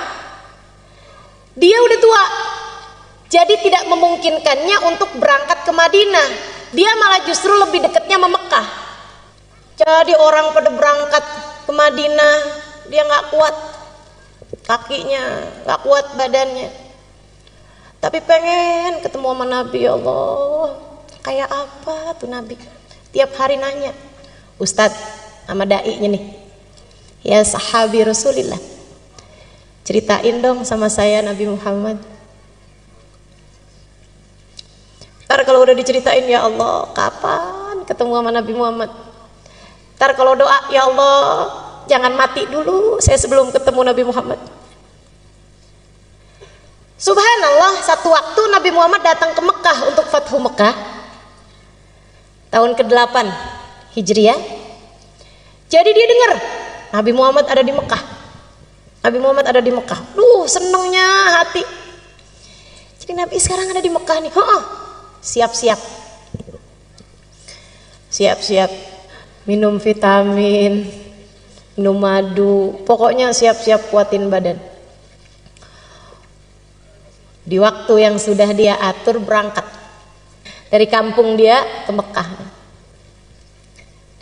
dia udah tua, jadi tidak memungkinkannya untuk berangkat ke Madinah. Dia malah justru lebih dekatnya sama Mekah. Jadi orang pada berangkat ke Madinah, dia nggak kuat kakinya, nggak kuat badannya, tapi pengen ketemu sama Nabi. Ya Allah, kayak apa tuh Nabi? Tiap hari nanya, Ustadz sama dai-nya nih, ya sahabi Rasulillah, ceritain dong sama saya Nabi Muhammad. Ntar kalau udah diceritain, ya Allah kapan ketemu sama Nabi Muhammad? Ntar kalau doa, ya Allah jangan mati dulu saya sebelum ketemu Nabi Muhammad. Subhanallah, satu waktu Nabi Muhammad datang ke Mekah untuk Fathu Mekah tahun ke-8 Hijriah. Jadi dia dengar Nabi Muhammad ada di Mekah. Nabi Muhammad ada di Mekah. Senengnya hati. Jadi Nabi sekarang ada di Mekah nih. Siap-siap. Siap-siap. Minum vitamin, minum madu. Pokoknya siap-siap kuatin badan. Di waktu yang sudah dia atur berangkat. Dari kampung dia ke Mekah.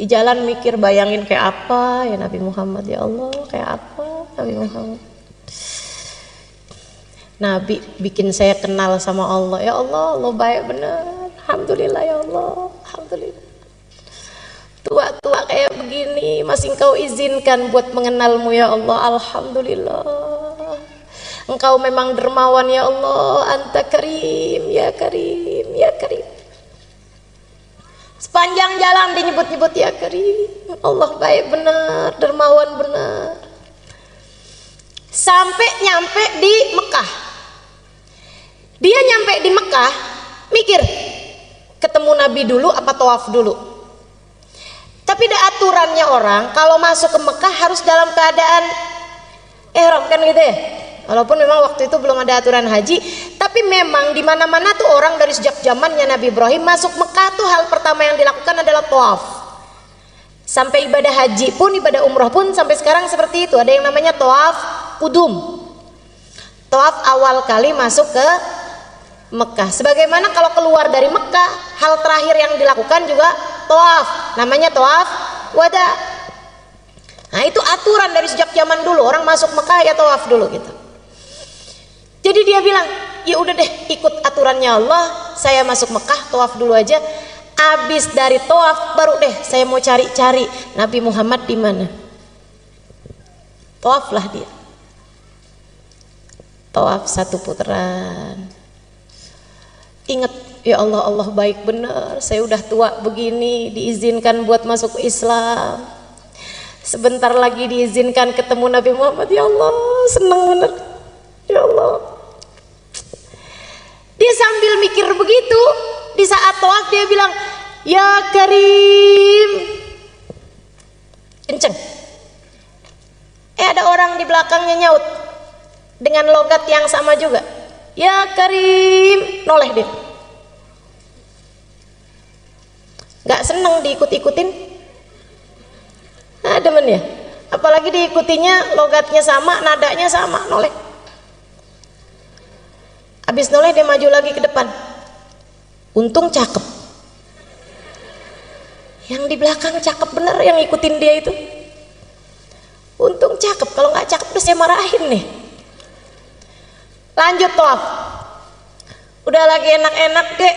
Di jalan mikir, bayangin kayak apa ya Nabi Muhammad, ya Allah, kayak apa Nabi Muhammad. Nabi bikin saya kenal sama Allah. Ya Allah, Allah baik benar. Alhamdulillah ya Allah, alhamdulillah. Tua-tua kayak begini masih Engkau izinkan buat mengenalmu ya Allah, alhamdulillah. Engkau memang dermawan ya Allah, Anta karim, ya karim, ya karim. Sepanjang jalan dinyebut-nyebut ya karim. Allah baik benar, dermawan benar. Sampai nyampe di Mekah. Dia nyampe di Mekah, mikir, ketemu Nabi dulu apa tawaf dulu. Tapi ada aturannya orang, kalau masuk ke Mekah harus dalam keadaan ihram kan gitu ya. Walaupun memang waktu itu belum ada aturan haji, tapi memang di mana-mana tuh orang dari sejak zamannya Nabi Ibrahim masuk Mekah tuh hal pertama yang dilakukan adalah tawaf. Sampai ibadah haji pun, ibadah umroh pun sampai sekarang seperti itu. Ada yang namanya tawaf kudum. Tawaf awal kali masuk ke Mekah. Sebagaimana kalau keluar dari Mekah, hal terakhir yang dilakukan juga tawaf. Namanya tawaf wada. Nah, itu aturan dari sejak zaman dulu. Orang masuk Mekah ya tawaf dulu gitu. Jadi dia bilang, ya udah deh ikut aturannya Allah, saya masuk Mekah tawaf dulu aja. Abis dari tawaf baru deh saya mau cari-cari Nabi Muhammad di mana. Tawaflah dia. Tawaf satu putaran. Ingat, ya Allah, Allah baik benar. Saya udah tua begini, diizinkan buat masuk Islam. Sebentar lagi diizinkan ketemu Nabi Muhammad. Ya Allah, senang benar. Ya Allah. Dia sambil mikir begitu, di saat tawaf dia bilang, ya Karim. Kenceng. Ada orang di belakangnya nyaut dengan logat yang sama juga. Ya Karim. Noleh dia. Gak seneng diikut-ikutin. Nah, demen ya. Apalagi diikutinya logatnya sama, nadanya sama, noleh. Habis noleh dia maju lagi ke depan. Untung cakep. Yang di belakang cakep bener yang ngikutin dia itu. Untung cakep, kalau nggak cakep udah saya marahin nih. Lanjut tawaf. Udah lagi enak-enak deh.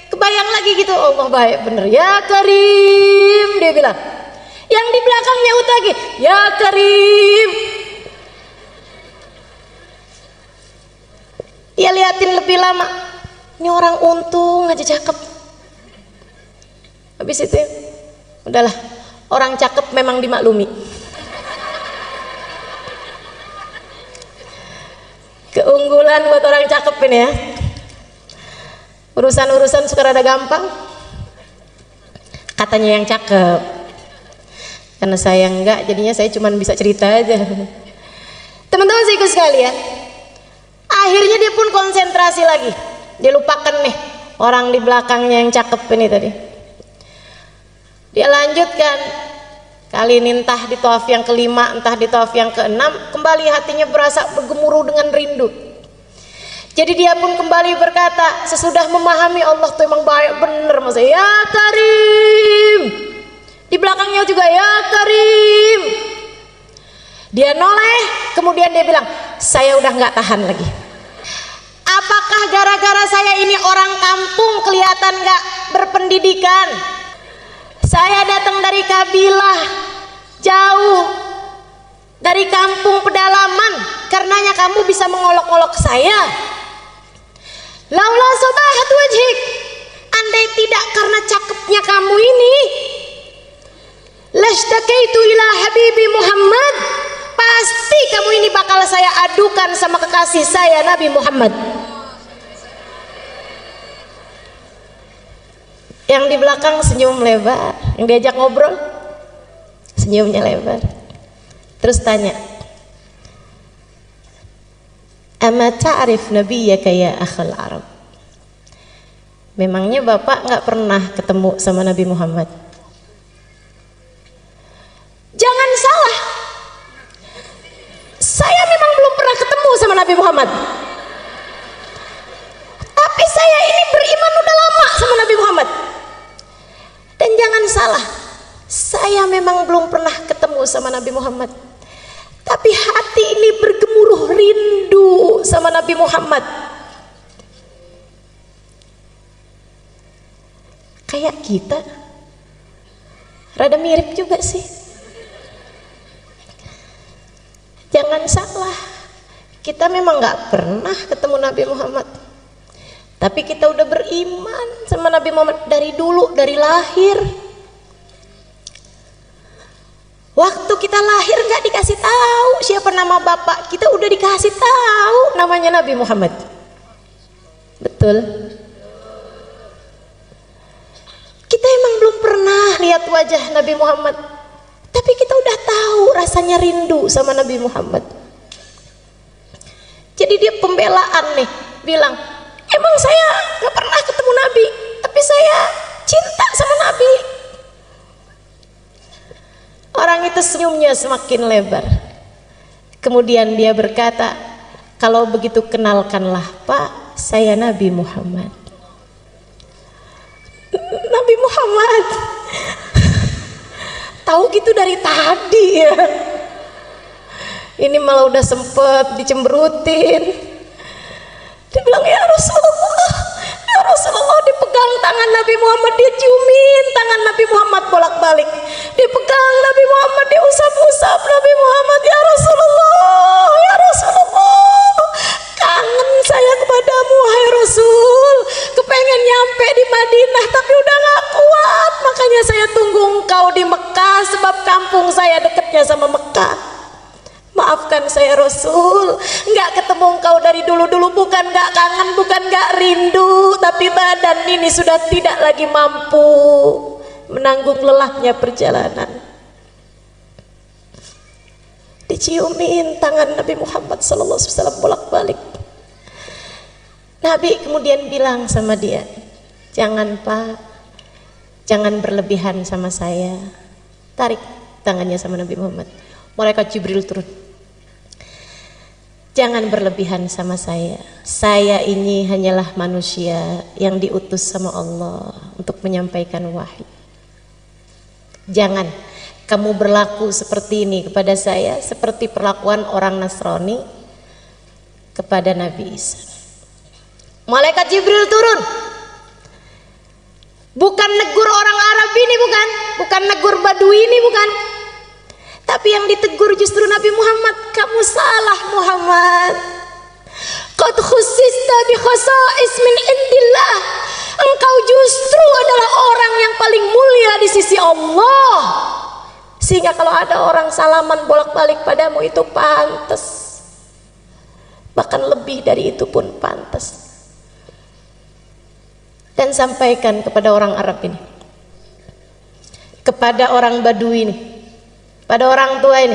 Kebayang lagi gitu, Allah baik bener. Ya Karim, dia bilang. Yang di belakang nyaut lagi, ya Karim. Dia liatin lebih lama. Ini orang untung aja cakep. Habis itu, udahlah. Orang cakep memang dimaklumi. Keunggulan buat orang cakep ini ya. Urusan-urusan suka rada gampang. Katanya yang cakep. Karena saya enggak, jadinya saya cuma bisa cerita aja. Teman-teman saya ikut sekalian. Akhirnya dia pun konsentrasi lagi. Dia lupakan nih orang di belakangnya yang cakep ini tadi. Dia lanjutkan. Kali ini entah di tawaf yang kelima, entah di tawaf yang keenam, kembali hatinya berasa bergemuruh dengan rindu. Jadi dia pun kembali berkata, sesudah memahami Allah tuh emang baik bener, Mas. Ya Karim. Di belakangnya juga ya Karim. Dia noleh, kemudian dia bilang, saya udah nggak tahan lagi. Apakah gara-gara saya ini orang kampung kelihatan nggak berpendidikan? Saya datang dari kabilah jauh, dari kampung pedalaman, karenanya kamu bisa mengolok-olok saya. Laula sobahat wajhik, andai tidak karena cakepnya kamu ini, lastakaitu ila habibi Muhammad, pasti kamu ini bakal saya adukan sama kekasih saya Nabi Muhammad. Yang di belakang senyum lebar, yang diajak ngobrol senyumnya lebar. Terus tanya, Ama ta'rif nabiyyaka ya akhal Arab. Memangnya Bapak nggak pernah ketemu sama Nabi Muhammad? Jangan salah, saya memang belum pernah ketemu sama Nabi Muhammad, tapi saya ini beriman udah lama sama Nabi Muhammad. Dan jangan salah, saya memang belum pernah ketemu sama Nabi Muhammad, tapi hati ini bergemuruh rindu sama Nabi Muhammad. Kayak kita, rada mirip juga sih. Jangan salah, kita memang gak pernah ketemu Nabi Muhammad, tapi kita udah beriman sama Nabi Muhammad dari dulu, dari lahir. Waktu kita lahir gak dikasih tahu siapa nama bapak kita, udah dikasih tahu namanya Nabi Muhammad. Betul? Kita emang belum pernah lihat wajah Nabi Muhammad, tapi kita udah tahu rasanya rindu sama Nabi Muhammad. Jadi dia pembelaan nih, bilang, emang saya gak pernah ketemu Nabi, tapi saya cinta sama Nabi. Orang itu senyumnya semakin lebar. Kemudian dia berkata, kalau begitu kenalkanlah Pak, saya Nabi Muhammad. Nabi Muhammad tahu gitu dari tadi ya. Ini malah udah sempet dicemberutin. Dia bilang, ya Rasulullah, dipegang tangan Nabi Muhammad, dia ciumin tangan Nabi Muhammad bolak-balik, dipegang Nabi Muhammad, dia usap-usap Nabi Muhammad. Ya Rasulullah, kangen saya kepadamu wahai Rasul, kepengen nyampe di Madinah tapi udah gak kuat, makanya saya tunggu engkau di Mekah, sebab kampung saya dekatnya sama Mekah. Maafkan saya Rasul, nggak ketemu engkau dari dulu-dulu, bukan nggak kangen, bukan nggak rindu, tapi badan ini sudah tidak lagi mampu menanggung lelahnya perjalanan. Diciumin tangan Nabi Muhammad SAW bolak-balik. Nabi kemudian bilang sama dia, jangan Pak, jangan berlebihan sama saya. Tarik tangannya sama Nabi Muhammad. Malaikat Jibril turun. Jangan berlebihan sama saya. Saya ini hanyalah manusia yang diutus sama Allah untuk menyampaikan wahyu. Jangan kamu berlaku seperti ini kepada saya, seperti perlakuan orang Nasrani kepada Nabi Isa. Malaikat Jibril turun. Bukan negur orang Arab ini, bukan negur Badui ini, bukan. Tapi yang ditegur justru Nabi Muhammad. Kamu salah Muhammad. Qad khussista bi khasa'is min indillah. Engkau justru adalah orang yang paling mulia di sisi Allah. Sehingga kalau ada orang salaman bolak-balik padamu itu pantas. Bahkan lebih dari itu pun pantas. Dan sampaikan kepada orang Arab ini, kepada orang Badui ini, pada orang tua ini,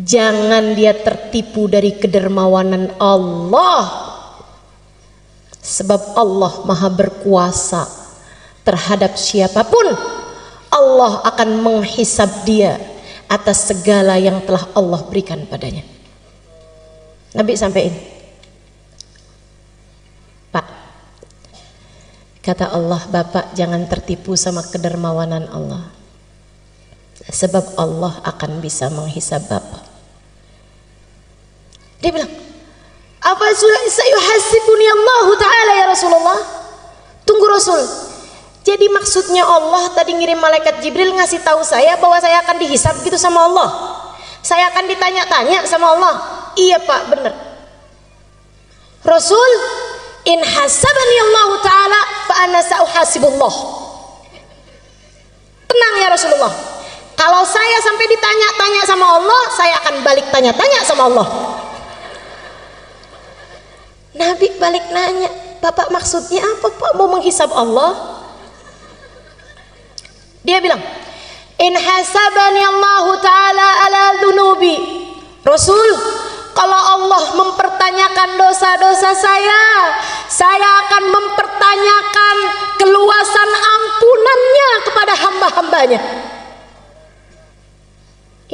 jangan dia tertipu dari kedermawanan Allah, sebab Allah maha berkuasa terhadap siapapun. Allah akan menghisab dia atas segala yang telah Allah berikan padanya. Nabi sampaikan, Pak, kata Allah, Bapak jangan tertipu sama kedermawanan Allah, sebab Allah akan bisa menghisab Bapak. Dia bilang, apa sayuhasibuni Allah Ta'ala ya Rasulullah? Tunggu Rasul, jadi maksudnya Allah tadi ngirim malaikat Jibril ngasih tahu saya bahwa saya akan dihisab gitu sama Allah, saya akan ditanya-tanya sama Allah? Iya Pak, benar Rasul. In hasabani Allah Ta'ala fa ana sa'uhasibullah. Tenang ya Rasulullah, kalau saya sampai ditanya-tanya sama Allah, saya akan balik tanya-tanya sama Allah. Nabi balik nanya, Bapak maksudnya apa Pak, mau menghisab Allah? Dia bilang, in hasabani Allah Ta'ala ala dhunubi. Rasul, Kalau Allah mempertanyakan dosa-dosa saya akan mempertanyakan keluasan ampunannya kepada hamba-hambanya.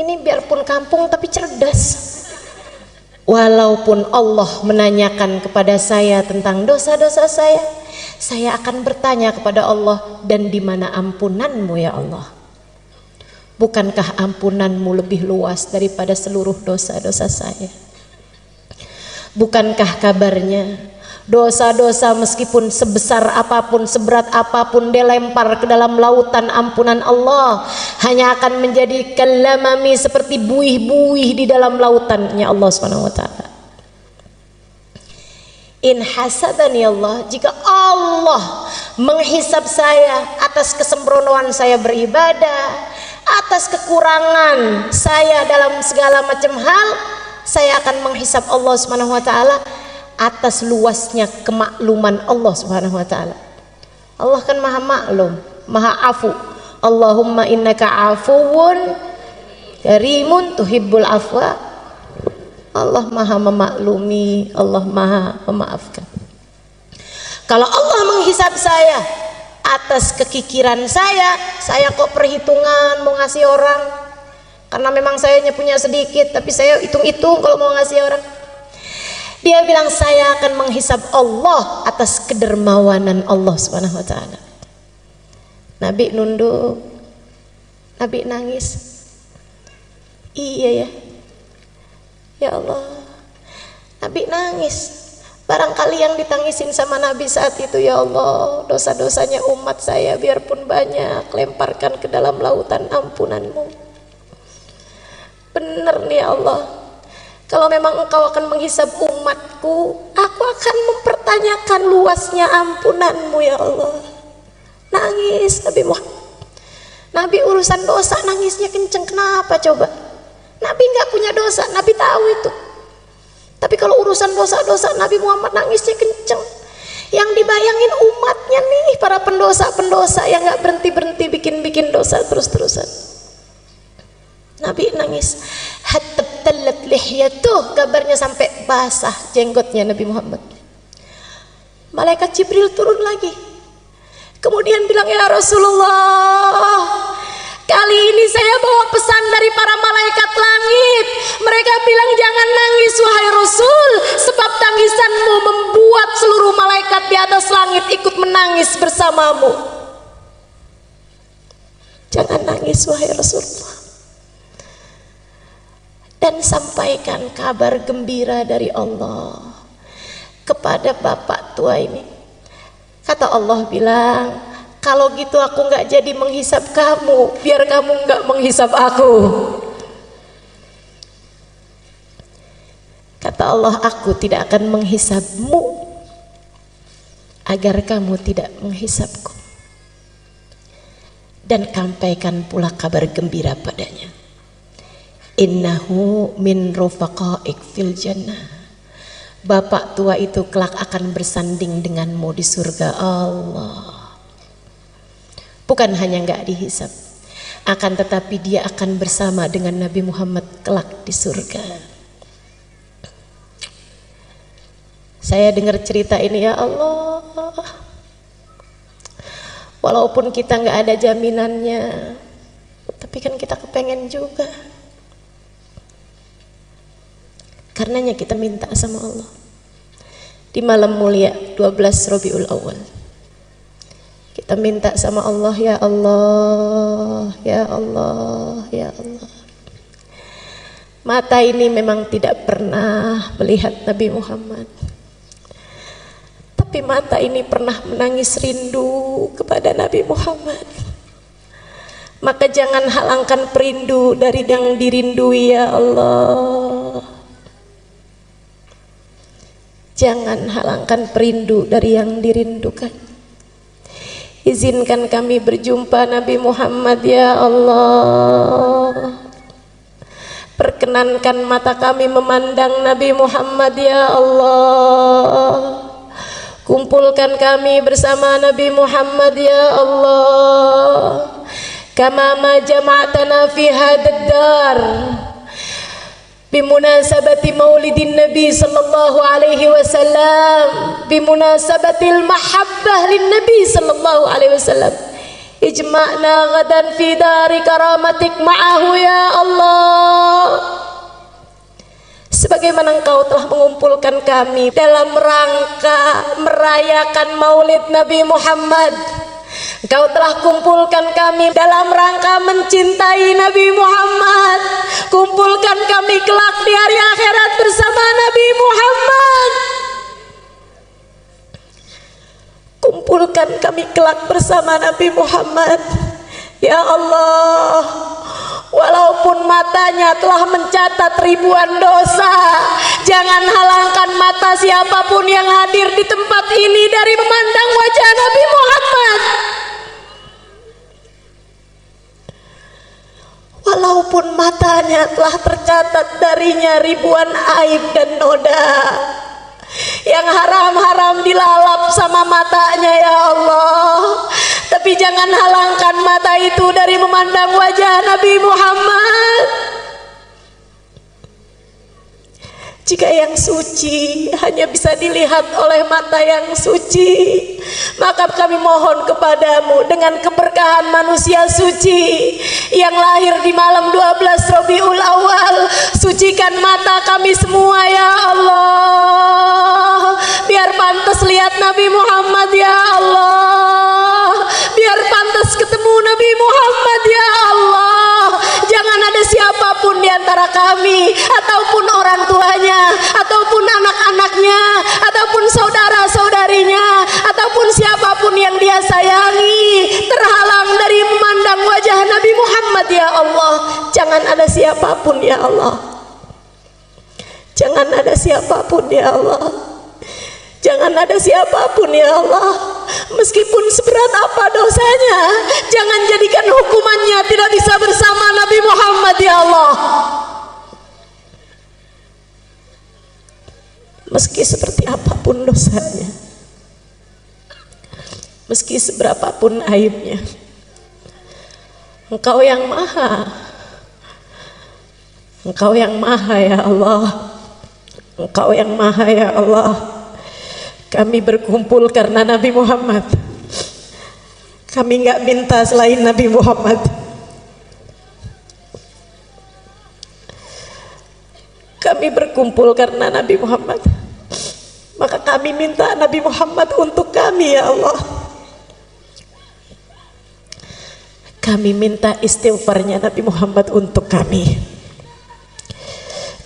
Ini biarpun kampung tapi cerdas. Walaupun Allah menanyakan kepada saya tentang dosa-dosa saya akan bertanya kepada Allah, dan di mana ampunanmu ya Allah? Bukankah ampunanmu lebih luas daripada seluruh dosa-dosa saya? Bukankah kabarnya dosa-dosa meskipun sebesar apapun, seberat apapun dilempar ke dalam lautan ampunan Allah, hanya akan menjadi kalamami, seperti buih-buih di dalam lautannya Allah Subhanahu wa taala. In hasabani Allah, jika Allah menghisab saya atas kesembronoan saya beribadah, atas kekurangan saya dalam segala macam hal, saya akan menghisab Allah Subhanahu wa taala atas luasnya kemakluman Allah Subhanahu wa taala. Allah kan maha maklum, maha afu. Allahumma innaka afuwun karimun tuhibbul afwa. Allah maha memaklumi, Allah maha memaafkan. Kalau Allah menghisab saya atas kekikiran saya kok perhitungan mau ngasih orang, karena memang saya punya sedikit, tapi saya hitung-hitung kalau mau ngasih orang. Dia bilang saya akan menghisab Allah atas kedermawanan Allah Subhanahu wa taala. Nabi nunduk, Nabi nangis. Iya ya, ya Allah, Nabi nangis. Barangkali yang ditangisin sama Nabi saat itu, ya Allah, dosa-dosanya umat saya biarpun banyak, lemparkan ke dalam lautan ampunanmu. Bener nih ya Allah, kalau memang engkau akan menghisab umatku, aku akan mempertanyakan luasnya ampunanmu ya Allah. Nangis Nabi Muhammad. Nabi urusan dosa nangisnya kenceng, kenapa coba? Nabi nggak punya dosa, Nabi tahu itu. Tapi kalau urusan dosa-dosa Nabi Muhammad nangisnya kenceng. Yang dibayangin umatnya nih, para pendosa-pendosa yang nggak berhenti-berhenti bikin dosa terus-terusan. Nabi nangis. Hatta talat lihyatuh, kabarnya sampai basah jenggotnya Nabi Muhammad. Malaikat Jibril turun lagi. Kemudian bilang, ya Rasulullah, kali ini saya bawa pesan dari para malaikat langit. Mereka bilang jangan nangis wahai Rasul, sebab tangisanmu membuat seluruh malaikat di atas langit ikut menangis bersamamu. Jangan nangis wahai Rasulullah. Dan sampaikan kabar gembira dari Allah kepada bapak tua ini. Kata Allah bilang, kalau gitu aku nggak jadi menghisab kamu, biar kamu nggak menghisab aku. Kata Allah, aku tidak akan menghisabmu agar kamu tidak menghisabku. Dan sampaikan pula kabar gembira padanya. Innahu min rufaqaik fil jannah. Bapak tua itu kelak akan bersanding denganmu di surga Allah. Bukan hanya nggak dihisab, akan tetapi dia akan bersama dengan Nabi Muhammad kelak di surga. Saya dengar cerita ini, ya Allah, walaupun kita nggak ada jaminannya, tapi kan kita kepengen juga. Karenanya kita minta sama Allah di malam mulia 12 Rabiul Awal. Kita minta sama Allah, ya Allah, ya Allah, ya Allah. Mata ini memang tidak pernah melihat Nabi Muhammad, tapi mata ini pernah menangis rindu kepada Nabi Muhammad. Maka jangan halangkan perindu dari yang dirindui, ya Allah. Jangan halangkan perindu dari yang dirindukan. Izinkan kami berjumpa Nabi Muhammad, ya Allah. Perkenankan mata kami memandang Nabi Muhammad, ya Allah. Kumpulkan kami bersama Nabi Muhammad, ya Allah. Kama ma jama'tana fi hadad dar. bimunasabati maulidin Nabi sallallahu alaihi wasallam, bimunasabatil mahabbah lin Nabi sallallahu alaihi wasallam. Ijma'na ghadan fi dari karamatik ma'ahu ya Allah. Sebagaimana Engkau telah mengumpulkan kami dalam rangka merayakan maulid Nabi Muhammad, Engkau telah kumpulkan kami dalam rangka mencintai Nabi Muhammad. Kumpulkan kami kelak di hari akhirat bersama Nabi Muhammad. Kumpulkan kami kelak bersama Nabi Muhammad. Ya Allah, walaupun matanya telah mencatat ribuan dosa, jangan halangkan mata siapapun yang hadir di tempat ini dari memandang wajah Nabi Muhammad. Walaupun matanya telah tercatat darinya ribuan aib dan noda yang haram-haram dilalap sama matanya ya Allah, tapi jangan halangkan mata itu dari memandang wajah Nabi Muhammad. Jika yang suci hanya bisa dilihat oleh mata yang suci, maka kami mohon kepadamu dengan keberkahan manusia suci yang lahir di malam 12 Rabiul Awal, sucikan mata kami semua ya Allah, biar pantas lihat Nabi Muhammad ya Allah, biar pantas ketemu Nabi Muhammad ya Allah. Jangan ada siapapun di antara kami ataupun orang tuanya ataupun anak-anaknya ataupun saudara-saudarinya ataupun siapapun yang dia sayangi terhalang dari memandang wajah Nabi Muhammad ya Allah. Jangan ada siapapun ya Allah, jangan ada siapapun ya Allah, jangan ada siapapun ya Allah. Meskipun seberat apa dosanya, jangan jadikan hukumannya tidak bisa bersama Nabi Muhammad ya Allah. Meski seperti apapun dosanya, meski seberapapun aibnya, Engkau yang maha, Engkau yang maha ya Allah, Engkau yang maha ya Allah. Kami berkumpul karena Nabi Muhammad. Kami nggak minta selain Nabi Muhammad. Kami berkumpul karena Nabi Muhammad. Maka kami minta Nabi Muhammad untuk kami ya Allah. Kami minta istighfarnya Nabi Muhammad untuk kami.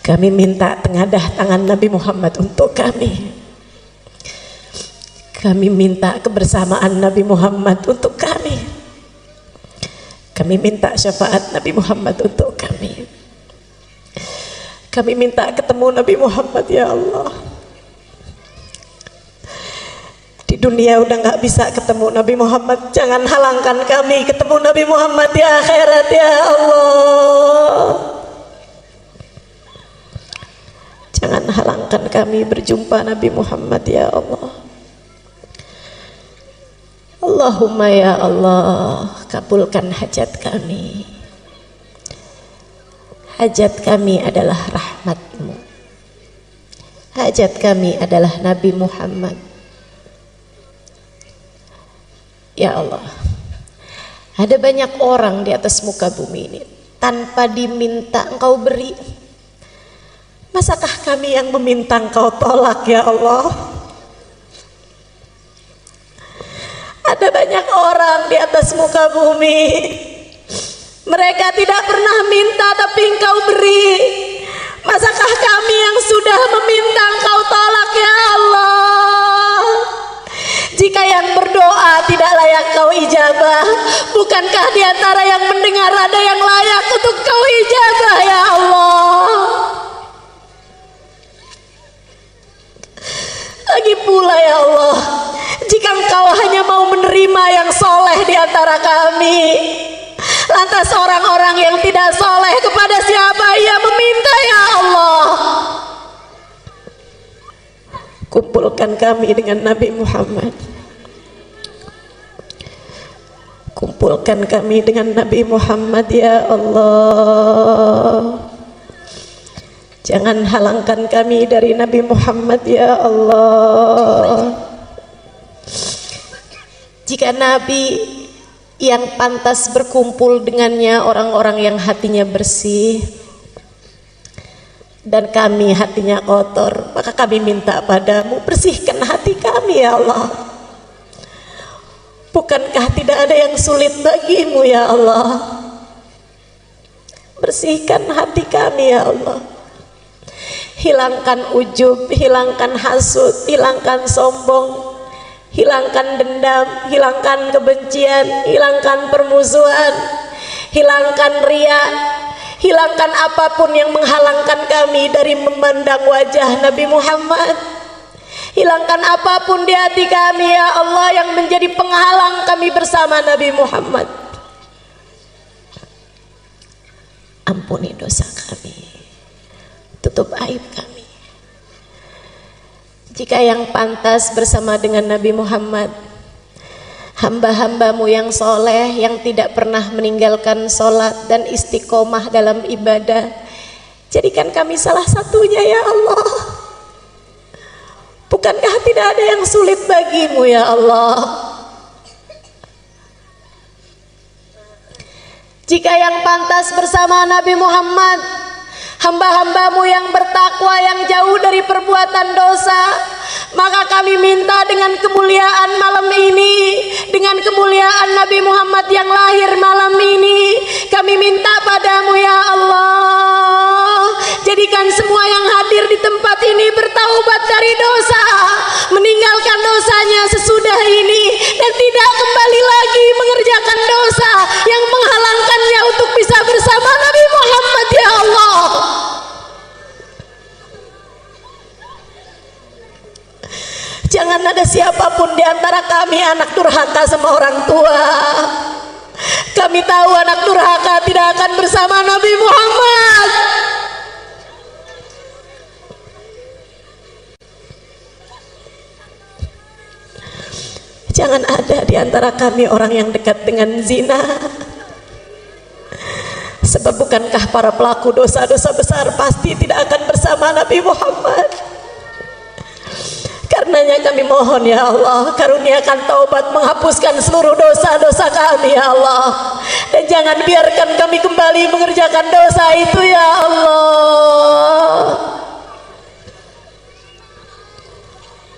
Kami minta tengadah tangan Nabi Muhammad untuk kami. Kami minta kebersamaan Nabi Muhammad untuk kami. Kami minta syafaat Nabi Muhammad untuk kami. Kami minta ketemu Nabi Muhammad ya Allah. Di dunia udah gak bisa ketemu Nabi Muhammad, jangan halangkan kami ketemu Nabi Muhammad di akhirat ya Allah. Jangan halangkan kami berjumpa Nabi Muhammad ya Allah. Allahumma ya Allah, kabulkan hajat kami. Hajat kami adalah rahmat-Mu. Hajat kami adalah Nabi Muhammad. Ya Allah, ada banyak orang di atas muka bumi ini tanpa diminta Engkau beri. Masakah kami yang meminta Engkau tolak ya Allah? Ada banyak orang di atas muka bumi, mereka tidak pernah minta tapi Engkau beri. Masakah kami yang sudah meminta Engkau tolak ya Allah? Jika yang berdoa tidak layak Kau ijabah, bukankah di antara yang mendengar ada yang layak untuk Kau ijabah ya Allah? Lagi pula ya Allah, jika Engkau hanya mau menerima yang soleh di antara kami, lantas orang-orang yang tidak soleh kepada siapa ia meminta ya Allah? Kumpulkan kami dengan Nabi Muhammad. Kumpulkan kami dengan Nabi Muhammad ya Allah. Jangan halangkan kami dari Nabi Muhammad ya Allah. Jika Nabi yang pantas berkumpul dengannya orang-orang yang hatinya bersih, dan kami hatinya kotor, maka kami minta padamu, bersihkan hati kami ya Allah. Bukankah tidak ada yang sulit bagimu ya Allah? Bersihkan hati kami ya Allah. Hilangkan ujub, hilangkan hasud, hilangkan sombong, hilangkan dendam, hilangkan kebencian, hilangkan permusuhan, hilangkan ria, hilangkan apapun yang menghalangkan kami dari memandang wajah Nabi Muhammad. Hilangkan apapun di hati kami ya Allah yang menjadi penghalang kami bersama Nabi Muhammad. Ampuni dosa kami, tutup aib kami. Jika yang pantas bersama dengan Nabi Muhammad, hamba-hambamu yang soleh, yang tidak pernah meninggalkan sholat dan istiqomah dalam ibadah, jadikan kami salah satunya ya Allah. Bukankah tidak ada yang sulit bagimu ya Allah? Jika yang pantas bersama Nabi Muhammad, hamba-hambamu yang bertakwa, yang jauh dari perbuatan dosa, maka kami minta dengan kemuliaan malam ini, dengan kemuliaan Nabi Muhammad yang lahir malam ini, kami minta padamu ya Allah, jadikan semua yang hadir di tempat ini bertaubat dari dosa, meninggalkan dosanya sesudah ini, dan tidak kembali lagi mengerjakan dosa yang menghalangkannya untuk bisa bersama Nabi Muhammad ya Allah. Jangan ada siapapun di antara kami anak durhaka sama orang tua. Kami tahu anak durhaka tidak akan bersama Nabi Muhammad. Jangan ada di antara kami orang yang dekat dengan zina. Sebab bukankah para pelaku dosa-dosa besar pasti tidak akan bersama Nabi Muhammad? Karenanya kami mohon ya Allah, karuniakan taubat, menghapuskan seluruh dosa-dosa kami ya Allah, dan jangan biarkan kami kembali mengerjakan dosa itu ya Allah.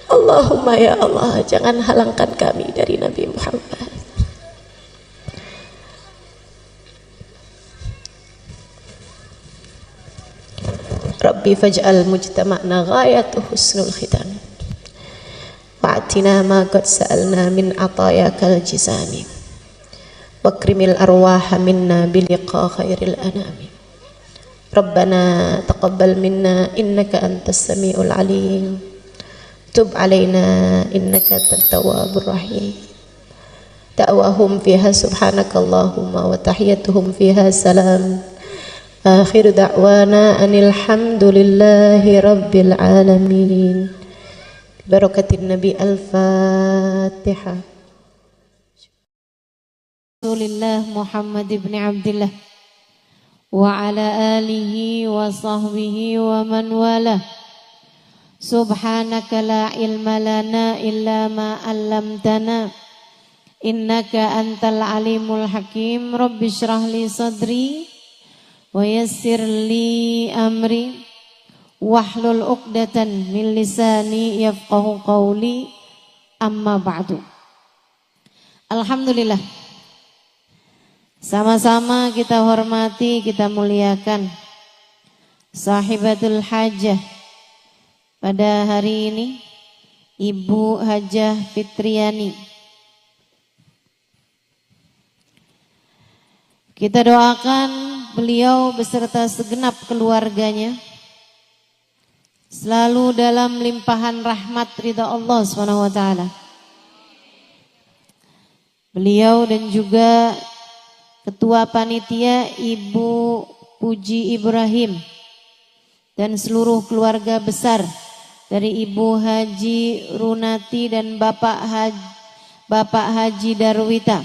Allahumma ya Allah, jangan halangkan kami dari Nabi Muhammad. Rabbi faj'al mujtama'na ghayatu husnul khitam wa'atina ma qad sa'alna min atayakal jizami wakrimil arwaha minna biliqa khairil anami. Rabbana taqabbal minna innaka antas sami'ul alim, tub alaina innaka antat tawwabur rahim. Da'wahum fiha subhanakallahumma wa tahiyyatuhum fiha salam. Akhir da'wana anil hamdulillahi rabbil alamin. Barakatin Nabi. Al-Fatihah. Rasulillah Muhammad ibn Abdillah wa ala alihi wa sahbihi wa man wala. Subhanaka la ilma lana illa ma 'allamtana innaka antal alimul hakim. Rabbi shrah li sadri wa yassir li amri wahlul uqdatan min lisani yafqahu qawli, amma ba'du. Alhamdulillah, sama-sama kita hormati, kita muliakan sahibatul hajah pada hari ini, Ibu Hajah Fitriani. Kita doakan beliau beserta segenap keluarganya selalu dalam limpahan rahmat ridha Allah SWT. Beliau dan juga Ketua Panitia Ibu Puji Ibrahim dan seluruh keluarga besar dari Ibu Haji Runati dan Bapak Haji Darwita.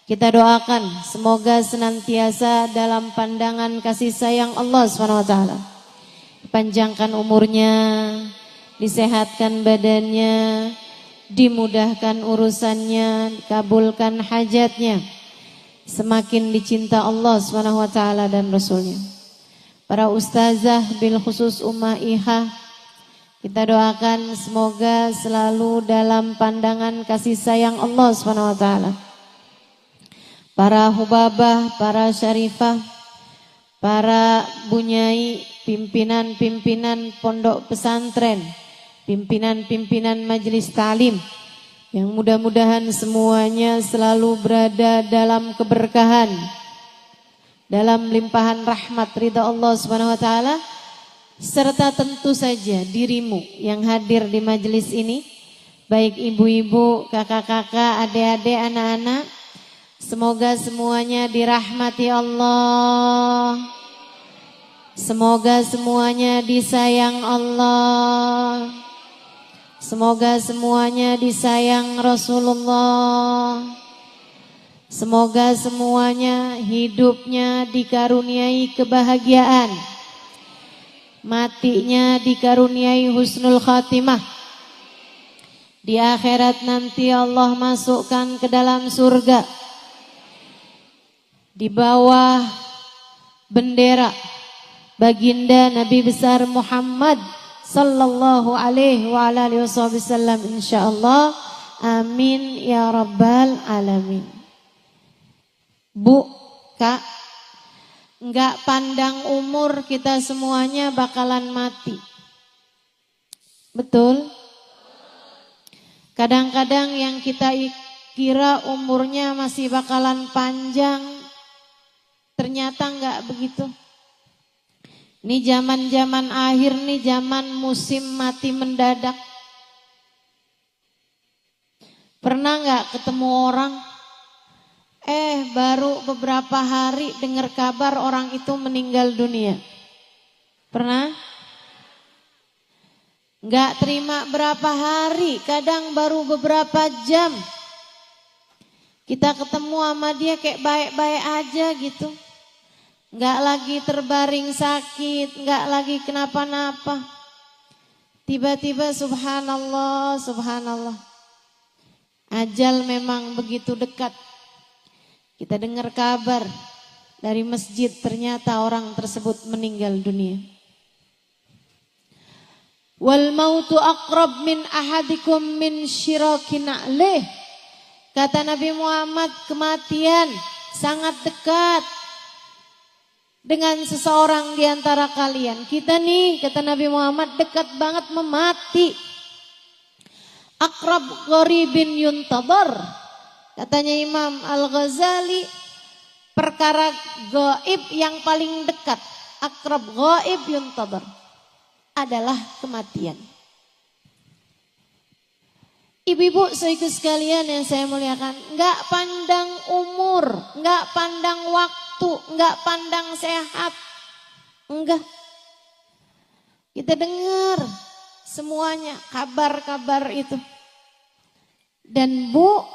Kita doakan semoga senantiasa dalam pandangan kasih sayang Allah SWT. panjangkan umurnya, disehatkan badannya, dimudahkan urusannya, kabulkan hajatnya, semakin dicinta Allah SWT dan Rasulnya. Para ustazah bil khusus Ummah Iha, kita doakan semoga selalu dalam pandangan kasih sayang Allah SWT. Para hubabah, para syarifah, para bunyai, pimpinan-pimpinan pondok pesantren, pimpinan-pimpinan majelis ta'lim, yang mudah-mudahan semuanya selalu berada dalam keberkahan, dalam limpahan rahmat ridha Allah Subhanahu wa taala, serta tentu saja dirimu yang hadir di majelis ini, baik ibu-ibu, kakak-kakak, adik-adik, anak-anak, semoga semuanya dirahmati Allah. Semoga semuanya disayang Allah. Semoga semuanya disayang Rasulullah. Semoga semuanya hidupnya dikaruniai kebahagiaan, matinya dikaruniai husnul khatimah. Di akhirat nanti Allah masukkan ke dalam surga di bawah bendera baginda Nabi besar Muhammad sallallahu alaihi wa alihi wasallam, insyaallah. Amin ya rabbal alamin. Bu, Kak, enggak pandang umur, kita semuanya bakalan mati. Betul? Kadang-kadang yang kita kira umurnya masih bakalan panjang, ternyata enggak begitu. Ini zaman-zaman akhir nih, zaman musim mati mendadak. Pernah enggak ketemu orang, baru beberapa hari dengar kabar orang itu meninggal dunia? Pernah? Enggak terima berapa hari, kadang baru beberapa jam. Kita ketemu sama dia kayak baik-baik aja gitu. Enggak lagi terbaring sakit, enggak lagi kenapa-napa. Tiba-tiba subhanallah, subhanallah. Ajal memang begitu dekat. Kita dengar kabar dari masjid, ternyata orang tersebut meninggal dunia. Wal mautu aqrab min ahadikum min syirakin na'lih. Kata Nabi Muhammad, kematian sangat dekat dengan seseorang di antara kalian. Kita nih, kata Nabi Muhammad, dekat banget memati. Aqrab gharibin yuntadhar. Katanya Imam Al-Ghazali, perkara gaib yang paling dekat, aqrab ghaib yuntadhar, adalah kematian. Ibu-ibu saudaraku sekalian yang saya muliakan, enggak pandang umur, enggak pandang waktu, enggak pandang sehat. Enggak. Kita dengar semuanya kabar-kabar itu. Dan Bu,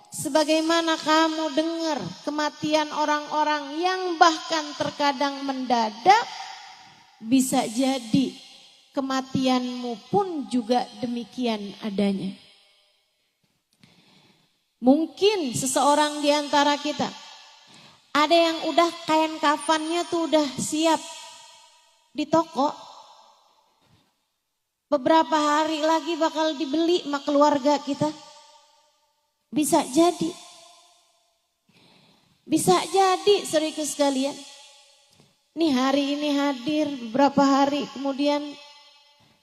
sebagaimana kamu dengar kematian orang-orang yang bahkan terkadang mendadak, bisa jadi kematianmu pun juga demikian adanya. Mungkin seseorang di antara kita, ada yang udah kain kafannya tuh udah siap di toko. Beberapa hari lagi bakal dibeli sama keluarga kita. Bisa jadi. Bisa jadi saudaraku sekalian. Nih hari ini hadir, beberapa hari kemudian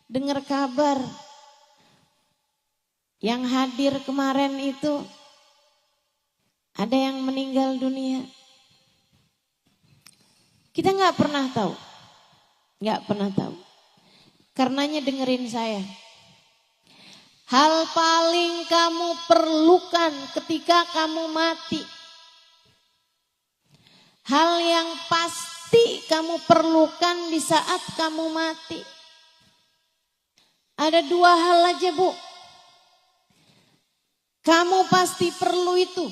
dengar kabar. Yang hadir kemarin itu ada yang meninggal dunia. Kita nggak pernah tahu. Nggak pernah tahu. Karenanya dengerin saya. Hal paling kamu perlukan ketika kamu mati. Hal yang pasti kamu perlukan di saat kamu mati. Ada dua hal aja, Bu. Kamu pasti perlu itu.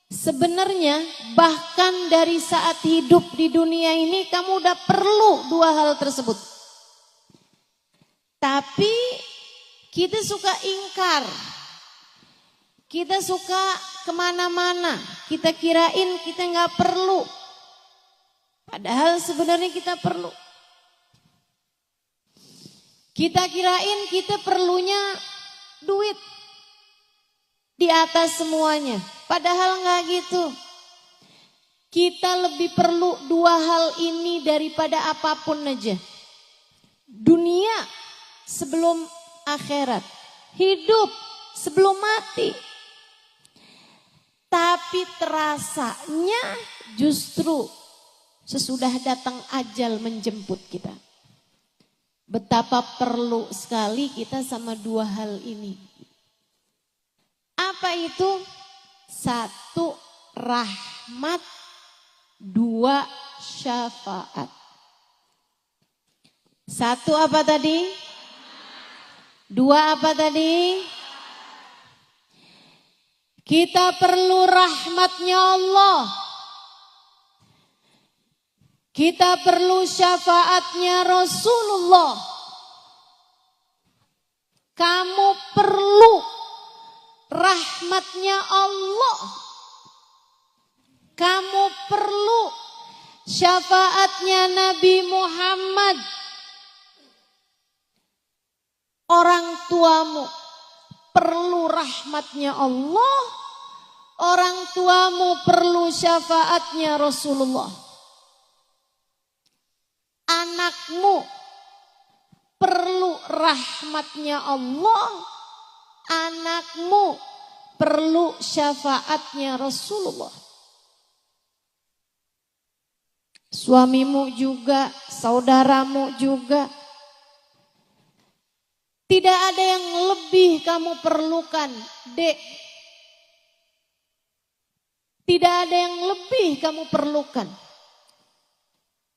Sebenarnya bahkan dari saat hidup di dunia ini kamu udah perlu dua hal tersebut. Tapi kita suka ingkar. Kita suka kemana-mana. Kita kirain kita nggak perlu. Padahal sebenarnya kita perlu. Kita kirain kita perlunya duit di atas semuanya. Padahal nggak gitu. Kita lebih perlu dua hal ini daripada apapun aja. Dunia sebelum akhirat. Hidup sebelum mati. Tapi terasanya justru sesudah datang ajal menjemput kita. Betapa perlu sekali kita sama dua hal ini. Apa itu? Satu, rahmat. Dua, syafaat. Satu apa tadi? Dua apa tadi? Kita perlu rahmatnya Allah. Kita perlu syafaatnya Rasulullah. Kamu perlu rahmatnya Allah. Kamu perlu syafaatnya Nabi Muhammad. Orang tuamu perlu rahmatnya Allah. Orang tuamu perlu syafaatnya Rasulullah. Anakmu perlu rahmatnya Allah. Anakmu perlu syafaatnya Rasulullah. Suamimu juga, saudaramu juga. Tidak ada yang lebih kamu perlukan, Dek. Tidak ada yang lebih kamu perlukan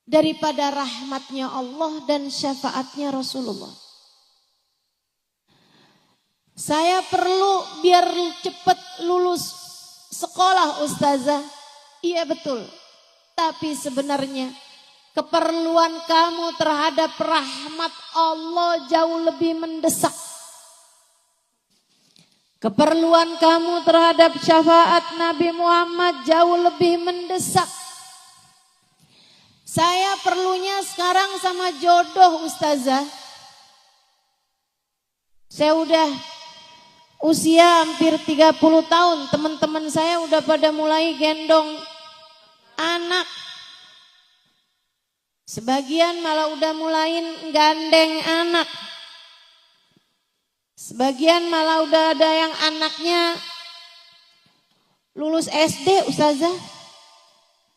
daripada rahmatnya Allah dan syafaatnya Rasulullah. Saya perlu biar cepat lulus sekolah, Ustazah. Iya betul. Tapi sebenarnya keperluan kamu terhadap rahmat Allah jauh lebih mendesak. Keperluan kamu terhadap syafaat Nabi Muhammad jauh lebih mendesak. Saya perlunya sekarang sama jodoh, Ustazah. Saya udah usia hampir 30 tahun. Teman-teman saya udah pada mulai gendong anak. Sebagian malah udah mulai gandeng anak. Sebagian malah udah ada yang anaknya lulus SD, Ustazah.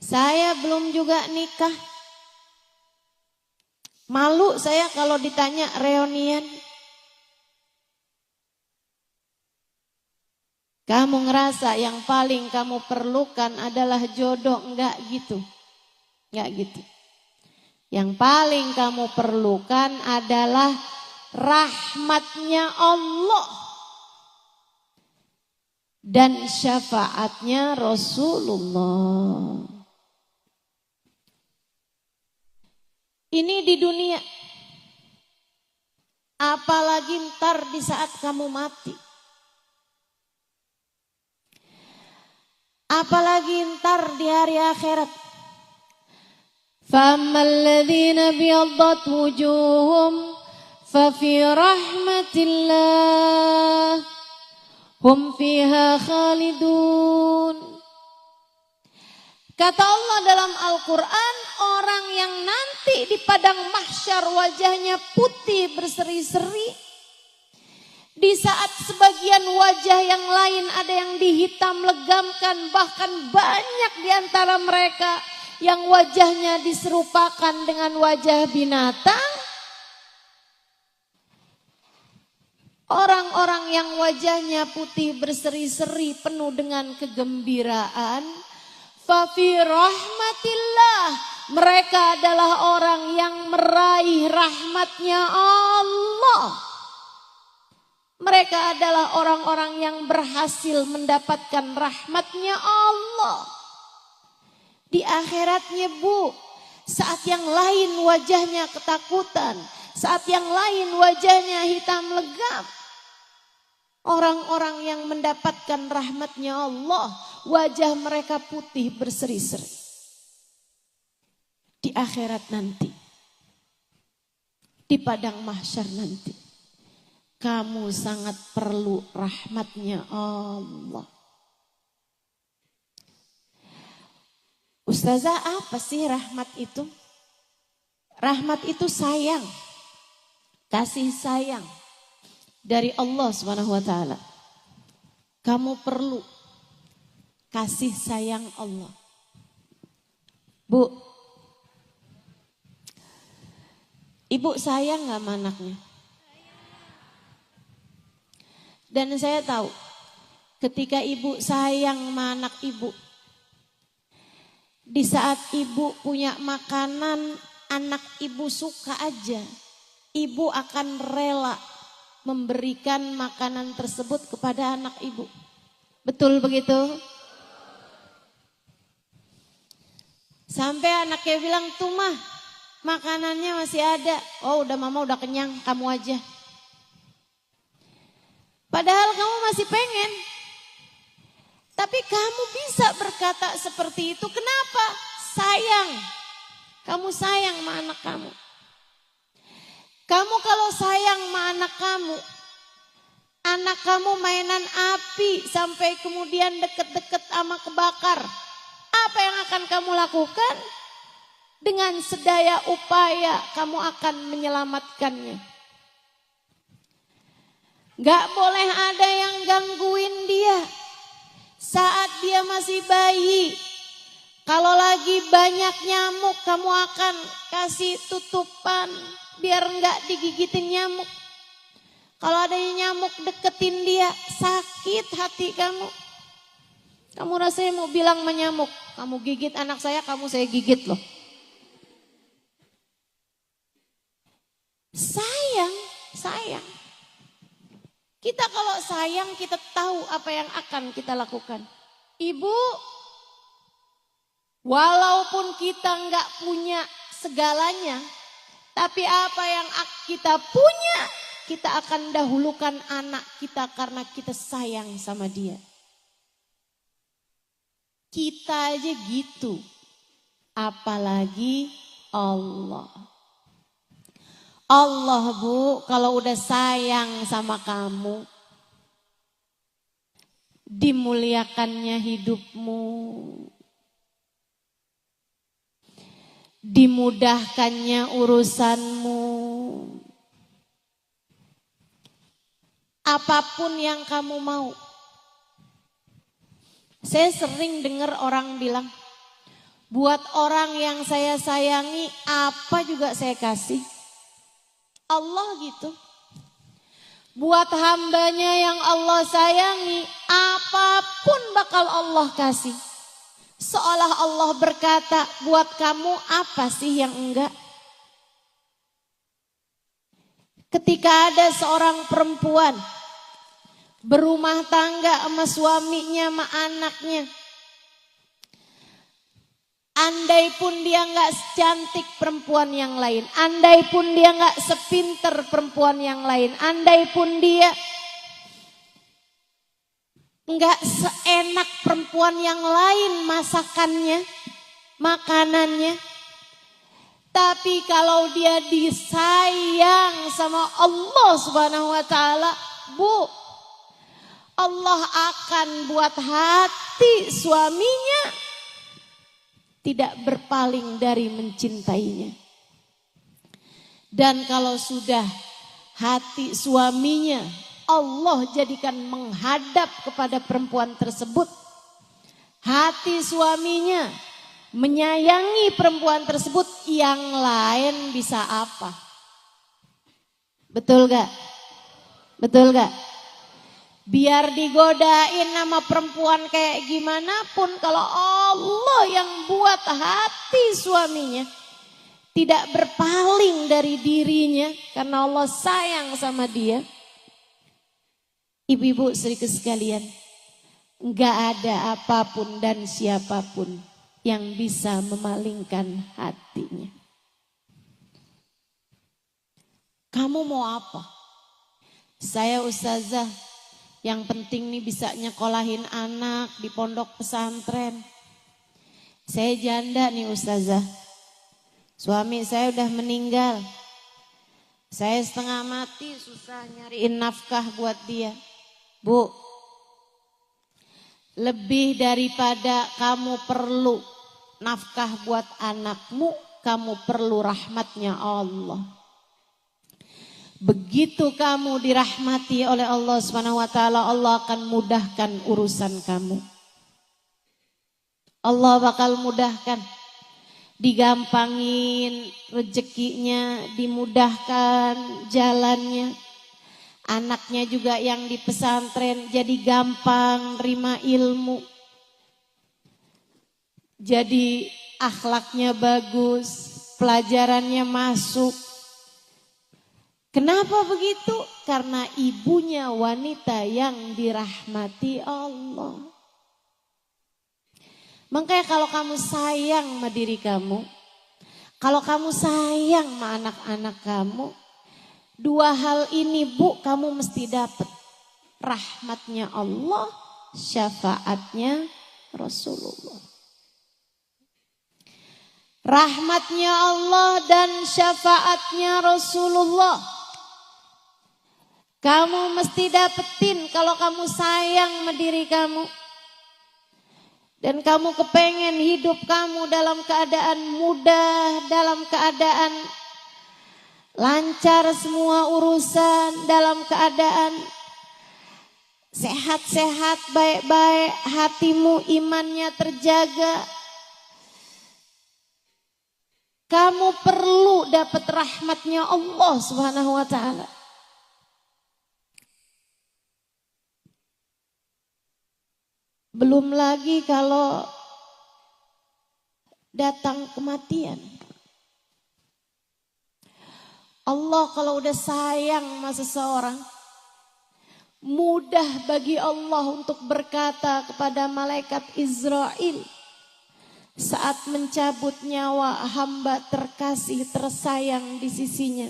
Saya belum juga nikah. Malu saya kalau ditanya reunian. Kamu ngerasa yang paling kamu perlukan adalah jodoh, enggak gitu. Enggak gitu. Yang paling kamu perlukan adalah rahmatnya Allah dan syafaatnya Rasulullah. Ini di dunia. Apalagi ntar di saat kamu mati. Apalagi ntar di hari akhirat. فَأَمَّا الَّذِينَ ابْيَضَّتْ وُجُوهُهُمْ فَفِي رَحْمَةِ اللَّهِ هُمْ فِيهَا خَالِدُونَ. Kata Allah dalam Al-Quran, orang yang nanti di padang mahsyar wajahnya putih berseri-seri. Di saat sebagian wajah yang lain ada yang dihitam legamkan, bahkan banyak di antara mereka yang wajahnya diserupakan dengan wajah binatang. Orang-orang yang wajahnya putih berseri-seri penuh dengan kegembiraan. Fafi rahmatillah. Mereka adalah orang yang meraih rahmatnya Allah. Mereka adalah orang-orang yang berhasil mendapatkan rahmatnya Allah. Di akhiratnya Bu, saat yang lain wajahnya ketakutan, Saat yang lain wajahnya hitam legam. Orang-orang yang mendapatkan rahmatnya Allah, wajah mereka putih berseri-seri. Di akhirat nanti, di padang mahsyar nanti, kamu sangat perlu rahmatnya Allah. Ustazah, apa sih rahmat itu? Rahmat itu sayang, kasih sayang dari Allah Subhanahu wa taala. Kamu perlu kasih sayang Allah. Bu, ibu sayang gak sama anaknya? Dan saya tahu ketika ibu sayang sama anak ibu, di saat ibu punya makanan anak ibu suka aja, ibu akan rela memberikan makanan tersebut kepada anak ibu. Betul begitu? Sampai anaknya bilang, tuh mah makanannya masih ada. Oh udah mama udah kenyang, kamu aja. Padahal kamu masih pengen. Tapi kamu bisa berkata seperti itu. Kenapa? Sayang. Kamu sayang sama anak kamu. Kamu kalau sayang sama anak kamu mainan api sampai kemudian deket-deket sama kebakar. Apa yang akan kamu lakukan? Dengan sedaya upaya kamu akan menyelamatkannya. Gak boleh ada yang gangguin dia saat dia masih bayi. Kalau lagi banyak nyamuk, kamu akan kasih tutupan biar nggak digigitin nyamuk. Kalau ada nyamuk deketin dia, sakit hati kamu. Kamu rasanya mau bilang sama nyamuk, kamu gigit anak saya gigit loh. Sayang. Kita kalau sayang, kita tahu apa yang akan kita lakukan. Ibu, walaupun kita nggak punya segalanya, tapi apa yang kita punya, kita akan dahulukan anak kita karena kita sayang sama dia. Kita aja gitu, apalagi Allah. Allah Bu, kalau udah sayang sama kamu, dimuliakannya hidupmu, dimudahkannya urusanmu. Apapun yang kamu mau. Saya sering dengar orang bilang, buat orang yang saya sayangi apa juga saya kasih. Allah gitu. Buat hambanya yang Allah sayangi, apapun bakal Allah kasih. Seolah Allah berkata, buat kamu apa sih yang enggak? Ketika ada seorang perempuan berumah tangga sama suaminya, sama anaknya. Andai pun dia gak secantik perempuan yang lain. Andai pun dia gak sepinter perempuan yang lain. Andai pun dia gak seenak perempuan yang lain masakannya, makanannya. Tapi kalau dia disayang sama Allah Subhanahu wa taala, Bu, Allah akan buat hati suaminya tidak berpaling dari mencintainya. Dan kalau sudah hati suaminya Allah jadikan menghadap kepada perempuan tersebut, hati suaminya menyayangi perempuan tersebut, yang lain bisa apa? Betul gak? Betul gak? Biar digodain sama perempuan kayak gimana pun, kalau Allah yang buat hati suaminya tidak berpaling dari dirinya karena Allah sayang sama dia. Ibu-ibu saudaraku sekalian, enggak ada apapun dan siapapun yang bisa memalingkan hatinya. Kamu mau apa? Saya ustazah, yang penting nih bisa nyekolahin anak di pondok pesantren. Saya janda nih ustazah. Suami saya udah meninggal. Saya setengah mati susah nyariin nafkah buat dia. Bu, lebih daripada kamu perlu nafkah buat anakmu, kamu perlu rahmatnya Allah. Begitu kamu dirahmati oleh Allah SWT, Allah akan mudahkan urusan kamu. Allah bakal mudahkan, digampangin rezekinya, dimudahkan jalannya. Anaknya juga yang di pesantren jadi gampang terima ilmu. Jadi akhlaknya bagus, pelajarannya masuk. Kenapa begitu? Karena ibunya wanita yang dirahmati Allah. Makanya kalau kamu sayang sama diri kamu, kalau kamu sayang sama anak-anak kamu, dua hal ini Bu kamu mesti dapat. Rahmatnya Allah, syafaatnya Rasulullah. Rahmatnya Allah dan syafaatnya Rasulullah. Kamu mesti dapetin kalau kamu sayang sama diri kamu. Dan kamu kepengen hidup kamu dalam keadaan mudah, dalam keadaan lancar semua urusan, dalam keadaan sehat-sehat, baik-baik, hatimu imannya terjaga. Kamu perlu dapat rahmatnya Allah Subhanahu wa taala. Belum lagi kalau datang kematian. Allah kalau udah sayang sama seseorang, mudah bagi Allah untuk berkata kepada malaikat Israel saat mencabut nyawa hamba terkasih tersayang di sisinya.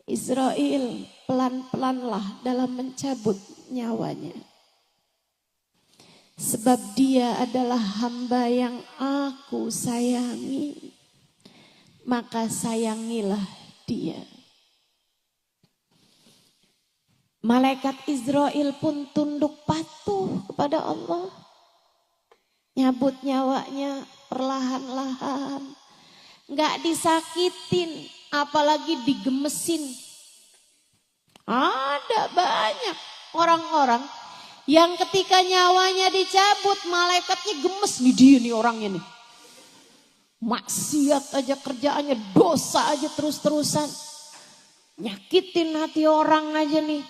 Israel, pelan-pelanlah dalam mencabut nyawanya. Sebab dia adalah hamba yang aku sayangi, maka sayangilah dia. Malaikat Israel pun tunduk patuh kepada Allah. Nyabut nyawanya perlahan-lahan. Gak disakitin, apalagi digemesin. Ada banyak orang-orang yang ketika nyawanya dicabut, malaikatnya gemes. Nih dia nih orangnya nih. Maksiat aja kerjaannya, dosa aja terus-terusan. Nyakitin hati orang aja nih.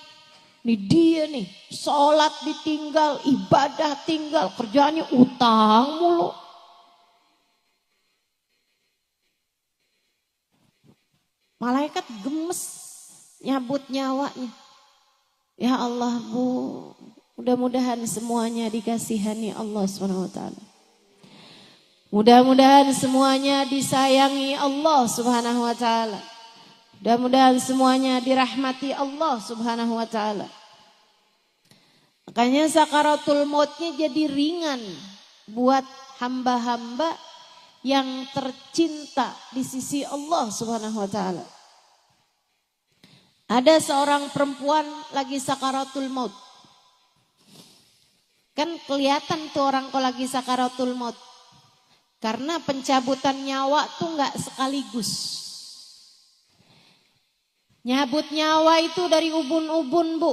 Nih dia nih, sholat ditinggal, ibadah tinggal, kerjaannya utang mulu. Malaikat gemes nyabut nyawanya. Ya Allah Bu, mudah-mudahan semuanya dikasihani Allah SWT. Mudah-mudahan semuanya disayangi Allah Subhanahu wa taala. Mudah-mudahan semuanya dirahmati Allah Subhanahu wa taala. Makanya sakaratul mautnya jadi ringan buat hamba-hamba yang tercinta di sisi Allah Subhanahu wa taala. Ada seorang perempuan lagi sakaratul maut. Kan kelihatan tuh orang kalau lagi sakaratul maut. Karena pencabutan nyawa tuh enggak sekaligus. Nyabut nyawa itu dari ubun-ubun Bu.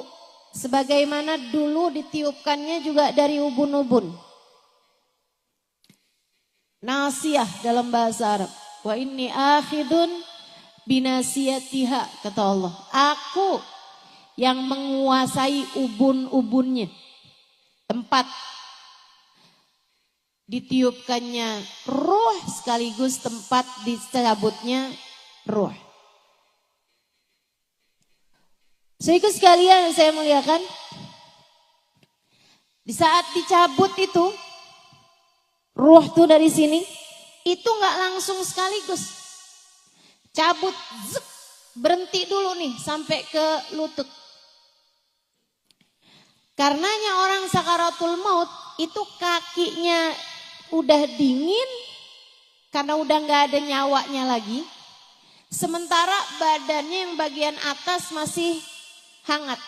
Sebagaimana dulu ditiupkannya juga dari ubun-ubun. Nasiyah dalam bahasa Arab. Wa inni akhidun binasiyatiha, kata Allah. Aku yang menguasai ubun-ubunnya. Tempat ditiupkannya ruh sekaligus tempat dicabutnya ruh. Saudara sekalian saya muliakan, di saat dicabut itu ruh tuh dari sini itu nggak langsung sekaligus cabut, zep, berhenti dulu nih sampai ke lutut. Karenanya orang sakaratul maut itu kakinya udah dingin karena udah nggak ada nyawanya lagi. Sementara badannya yang bagian atas masih hangat.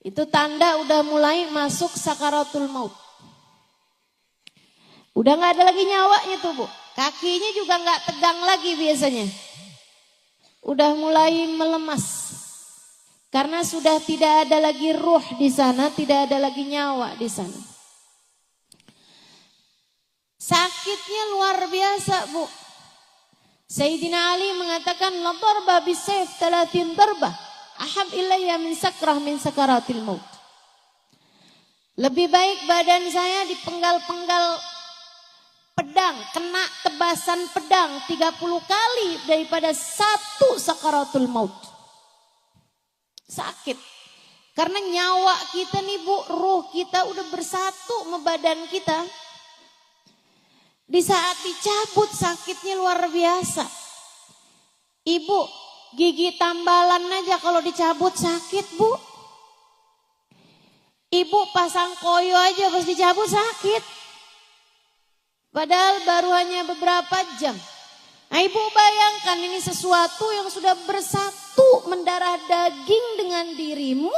Itu tanda udah mulai masuk sakaratul maut. Udah nggak ada lagi nyawanya tuh Bu. Kakinya juga nggak tegang lagi biasanya. Udah mulai melemas. Karena sudah tidak ada lagi ruh di sana, tidak ada lagi nyawa di sana. Sakitnya luar biasa Bu. Sayyidina Ali mengatakan la darba bisayf 30 darbah ahab ilayya min sakrah min sakaratil maut. Lebih baik badan saya dipenggal-penggal pedang, kena tebasan pedang 30 kali daripada satu sakaratul maut. Sakit. Karena nyawa kita nih Bu, ruh kita udah bersatu sama badan kita. Di saat dicabut sakitnya luar biasa. Ibu, gigi tambalan aja kalau dicabut sakit Bu. Ibu pasang koyo aja pas dicabut sakit. Padahal baru hanya beberapa jam. Nah Ibu bayangkan ini sesuatu yang sudah bersatu mendarah daging dengan dirimu.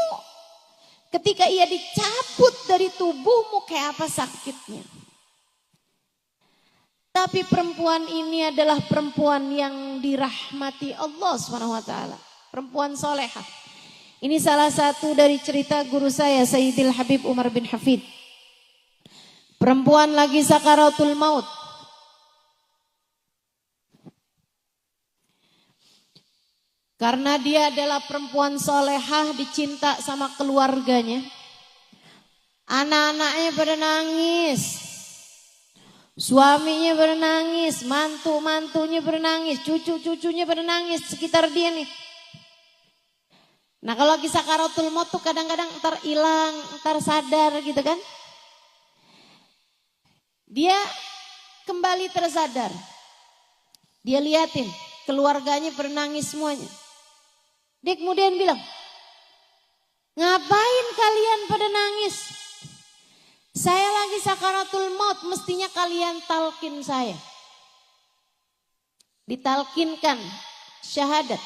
Ketika ia dicabut dari tubuhmu kayak apa sakitnya. Tapi perempuan ini adalah perempuan yang dirahmati Allah SWT. Perempuan solehah. Ini salah satu dari cerita guru saya Sayyidil Habib Umar bin Hafid. Perempuan lagi sakaratul maut. Karena dia adalah perempuan solehah, dicinta sama keluarganya. Anak-anaknya pada nangis. Suaminya pada nangis, mantu-mantunya pada nangis, cucu-cucunya pada nangis sekitar dia nih. Nah kalau lagi sakaratul maut tuh kadang-kadang ntar hilang, ntar sadar gitu kan. Dia kembali tersadar. Dia liatin keluarganya pada nangis semuanya. Dia kemudian bilang, ngapain kalian pada nangis? Saya lagi sakaratul maut, mestinya kalian talkin saya. Ditalkinkan syahadat.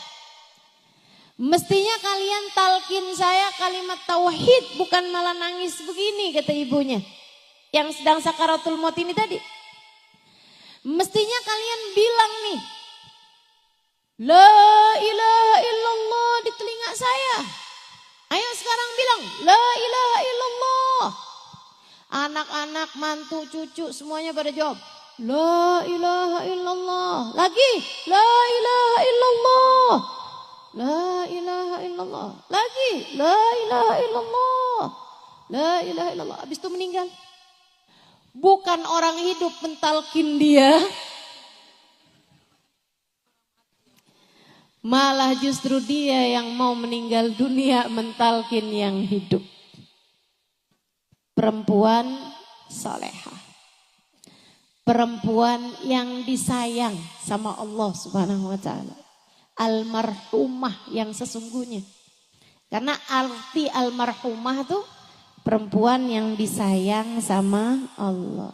Mestinya kalian talkin saya kalimat tauhid, bukan malah nangis begini, kata ibunya. Yang sedang sakaratul maut ini tadi. Mestinya kalian bilang nih, la ilaha illallah di telinga saya. Ayo sekarang bilang, la ilaha illallah. Anak-anak, mantu, cucu semuanya pada jawab, la ilaha illallah. Lagi, la ilaha illallah. La ilaha illallah. Lagi, la ilaha illallah. La ilaha illallah. Habis itu meninggal. Bukan orang hidup mentalkin dia. Malah justru dia yang mau meninggal dunia mentalkin yang hidup. Perempuan salehah. Perempuan yang disayang sama Allah Subhanahu wa taala. Almarhumah yang sesungguhnya. Karena arti almarhumah tuh perempuan yang disayang sama Allah.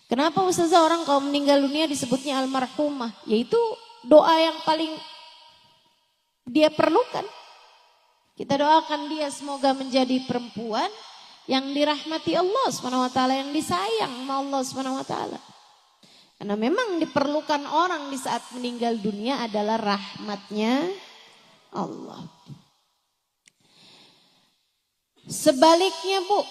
Kenapa Ustazah orang kalau meninggal dunia disebutnya almarhumah? Yaitu doa yang paling dia perlukan. Kita doakan dia semoga menjadi perempuan yang dirahmati Allah SWT, yang disayang sama Allah SWT. Karena memang diperlukan orang di saat meninggal dunia adalah rahmatnya Allah. Sebaliknya Bu,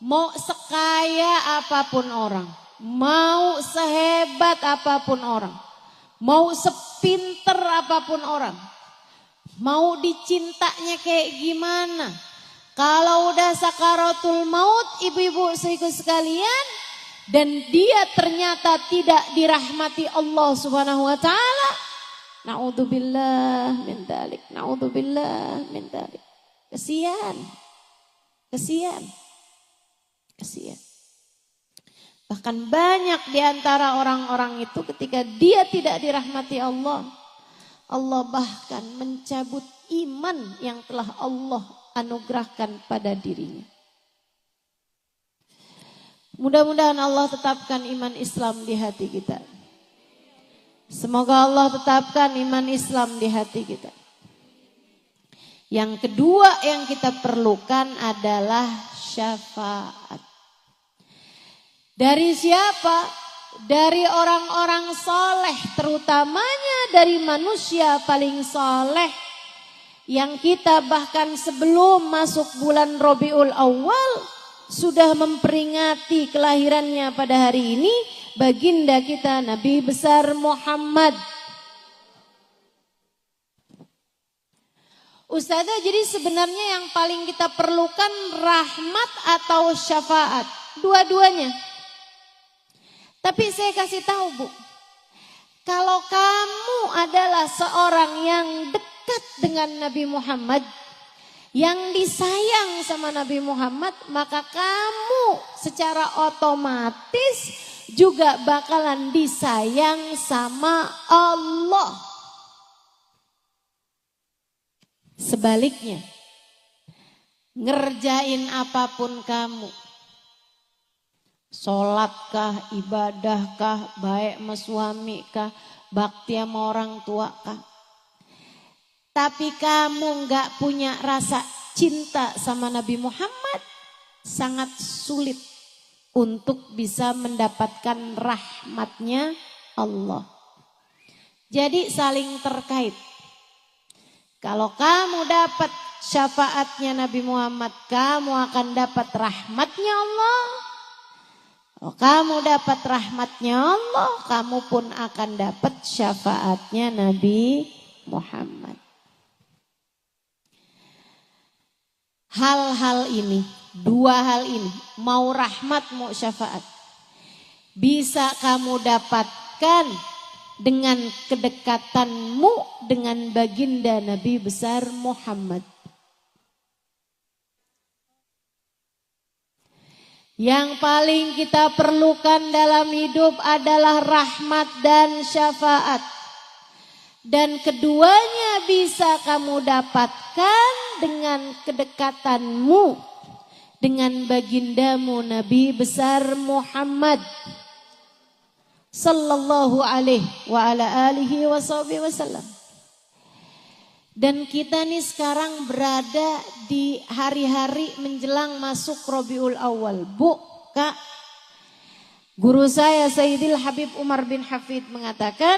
mau sekaya apapun orang, mau sehebat apapun orang, mau sepinter apapun orang, mau dicintanya kayak gimana, kalau udah sakaratul maut ibu-ibu sekalian dan dia ternyata tidak dirahmati Allah Subhanahu wa taala, naudzubillah min dzalik, naudzubillah min dzalik. Kesian. Bahkan banyak di antara orang-orang itu ketika dia tidak dirahmati Allah, Allah bahkan mencabut iman yang telah Allah anugerahkan pada dirinya. Mudah-mudahan Allah tetapkan iman Islam di hati kita. Semoga Allah tetapkan iman Islam di hati kita. Yang kedua yang kita perlukan adalah syafaat. Dari siapa? Dari orang-orang soleh, terutamanya dari manusia paling soleh. Yang kita bahkan sebelum masuk bulan Rabiul Awal sudah memperingati kelahirannya pada hari ini, baginda kita Nabi besar Muhammad. Ustazah, jadi sebenarnya yang paling kita perlukan rahmat atau syafaat? Dua-duanya. Tapi saya kasih tahu Bu, kalau kamu adalah seorang yang dekat dengan Nabi Muhammad, yang disayang sama Nabi Muhammad, maka kamu secara otomatis juga bakalan disayang sama Allah. Sebaliknya, ngerjain apapun kamu, sholatkah, ibadahkah, baik sama suami kah, bakti sama orang tua kah, tapi kamu gak punya rasa cinta sama Nabi Muhammad, sangat sulit untuk bisa mendapatkan rahmatnya Allah. Jadi saling terkait. Kalau kamu dapat syafaatnya Nabi Muhammad, kamu akan dapat rahmatnya Allah. Kalau kamu dapat rahmatnya Allah, kamu pun akan dapat syafaatnya Nabi Muhammad. Hal-hal ini, dua hal ini, mau rahmat mau syafaat, bisa kamu dapatkan dengan kedekatanmu dengan baginda Nabi besar Muhammad. Yang paling kita perlukan dalam hidup adalah rahmat dan syafaat. Dan keduanya bisa kamu dapatkan dengan kedekatanmu dengan bagindamu Nabi besar Muhammad sallallahu alaihi wa ala alihi wasallam. Dan kita nih sekarang berada di hari-hari menjelang masuk Rabiul Awal. Bu, Kak, guru saya Sayyidil Habib Umar bin Hafid mengatakan,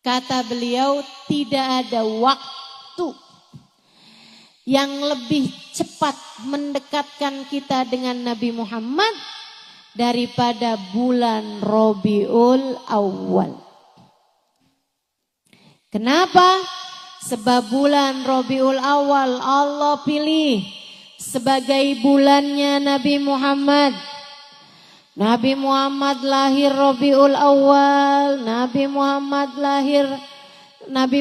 kata beliau, tidak ada waktu yang lebih cepat mendekatkan kita dengan Nabi Muhammad daripada bulan Rabiul Awal. Kenapa? Sebab bulan Rabiul Awal Allah pilih sebagai bulannya Nabi Muhammad. Nabi Muhammad lahir Rabiul Awal, Nabi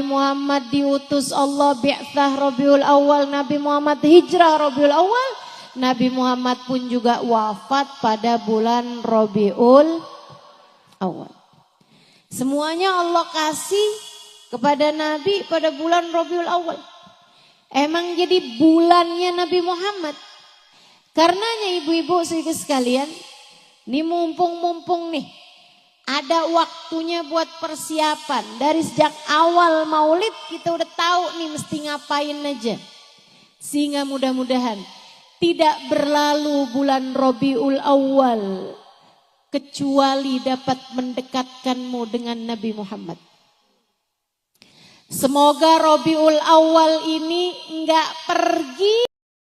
Muhammad diutus Allah bi'tsah Rabiul Awal, Nabi Muhammad hijrah Rabiul Awal, Nabi Muhammad pun juga wafat pada bulan Rabiul Awal. Semuanya Allah kasih kepada Nabi pada bulan Rabiul Awal. Emang jadi bulannya Nabi Muhammad. Karenanya ibu-ibu sedikit sekalian, ini mumpung nih ada waktunya buat persiapan. Dari sejak awal maulid kita udah tahu nih mesti ngapain aja. Sehingga mudah-mudahan tidak berlalu bulan Rabiul Awal kecuali dapat mendekatkanmu dengan Nabi Muhammad. Semoga Rabiul Awal ini enggak pergi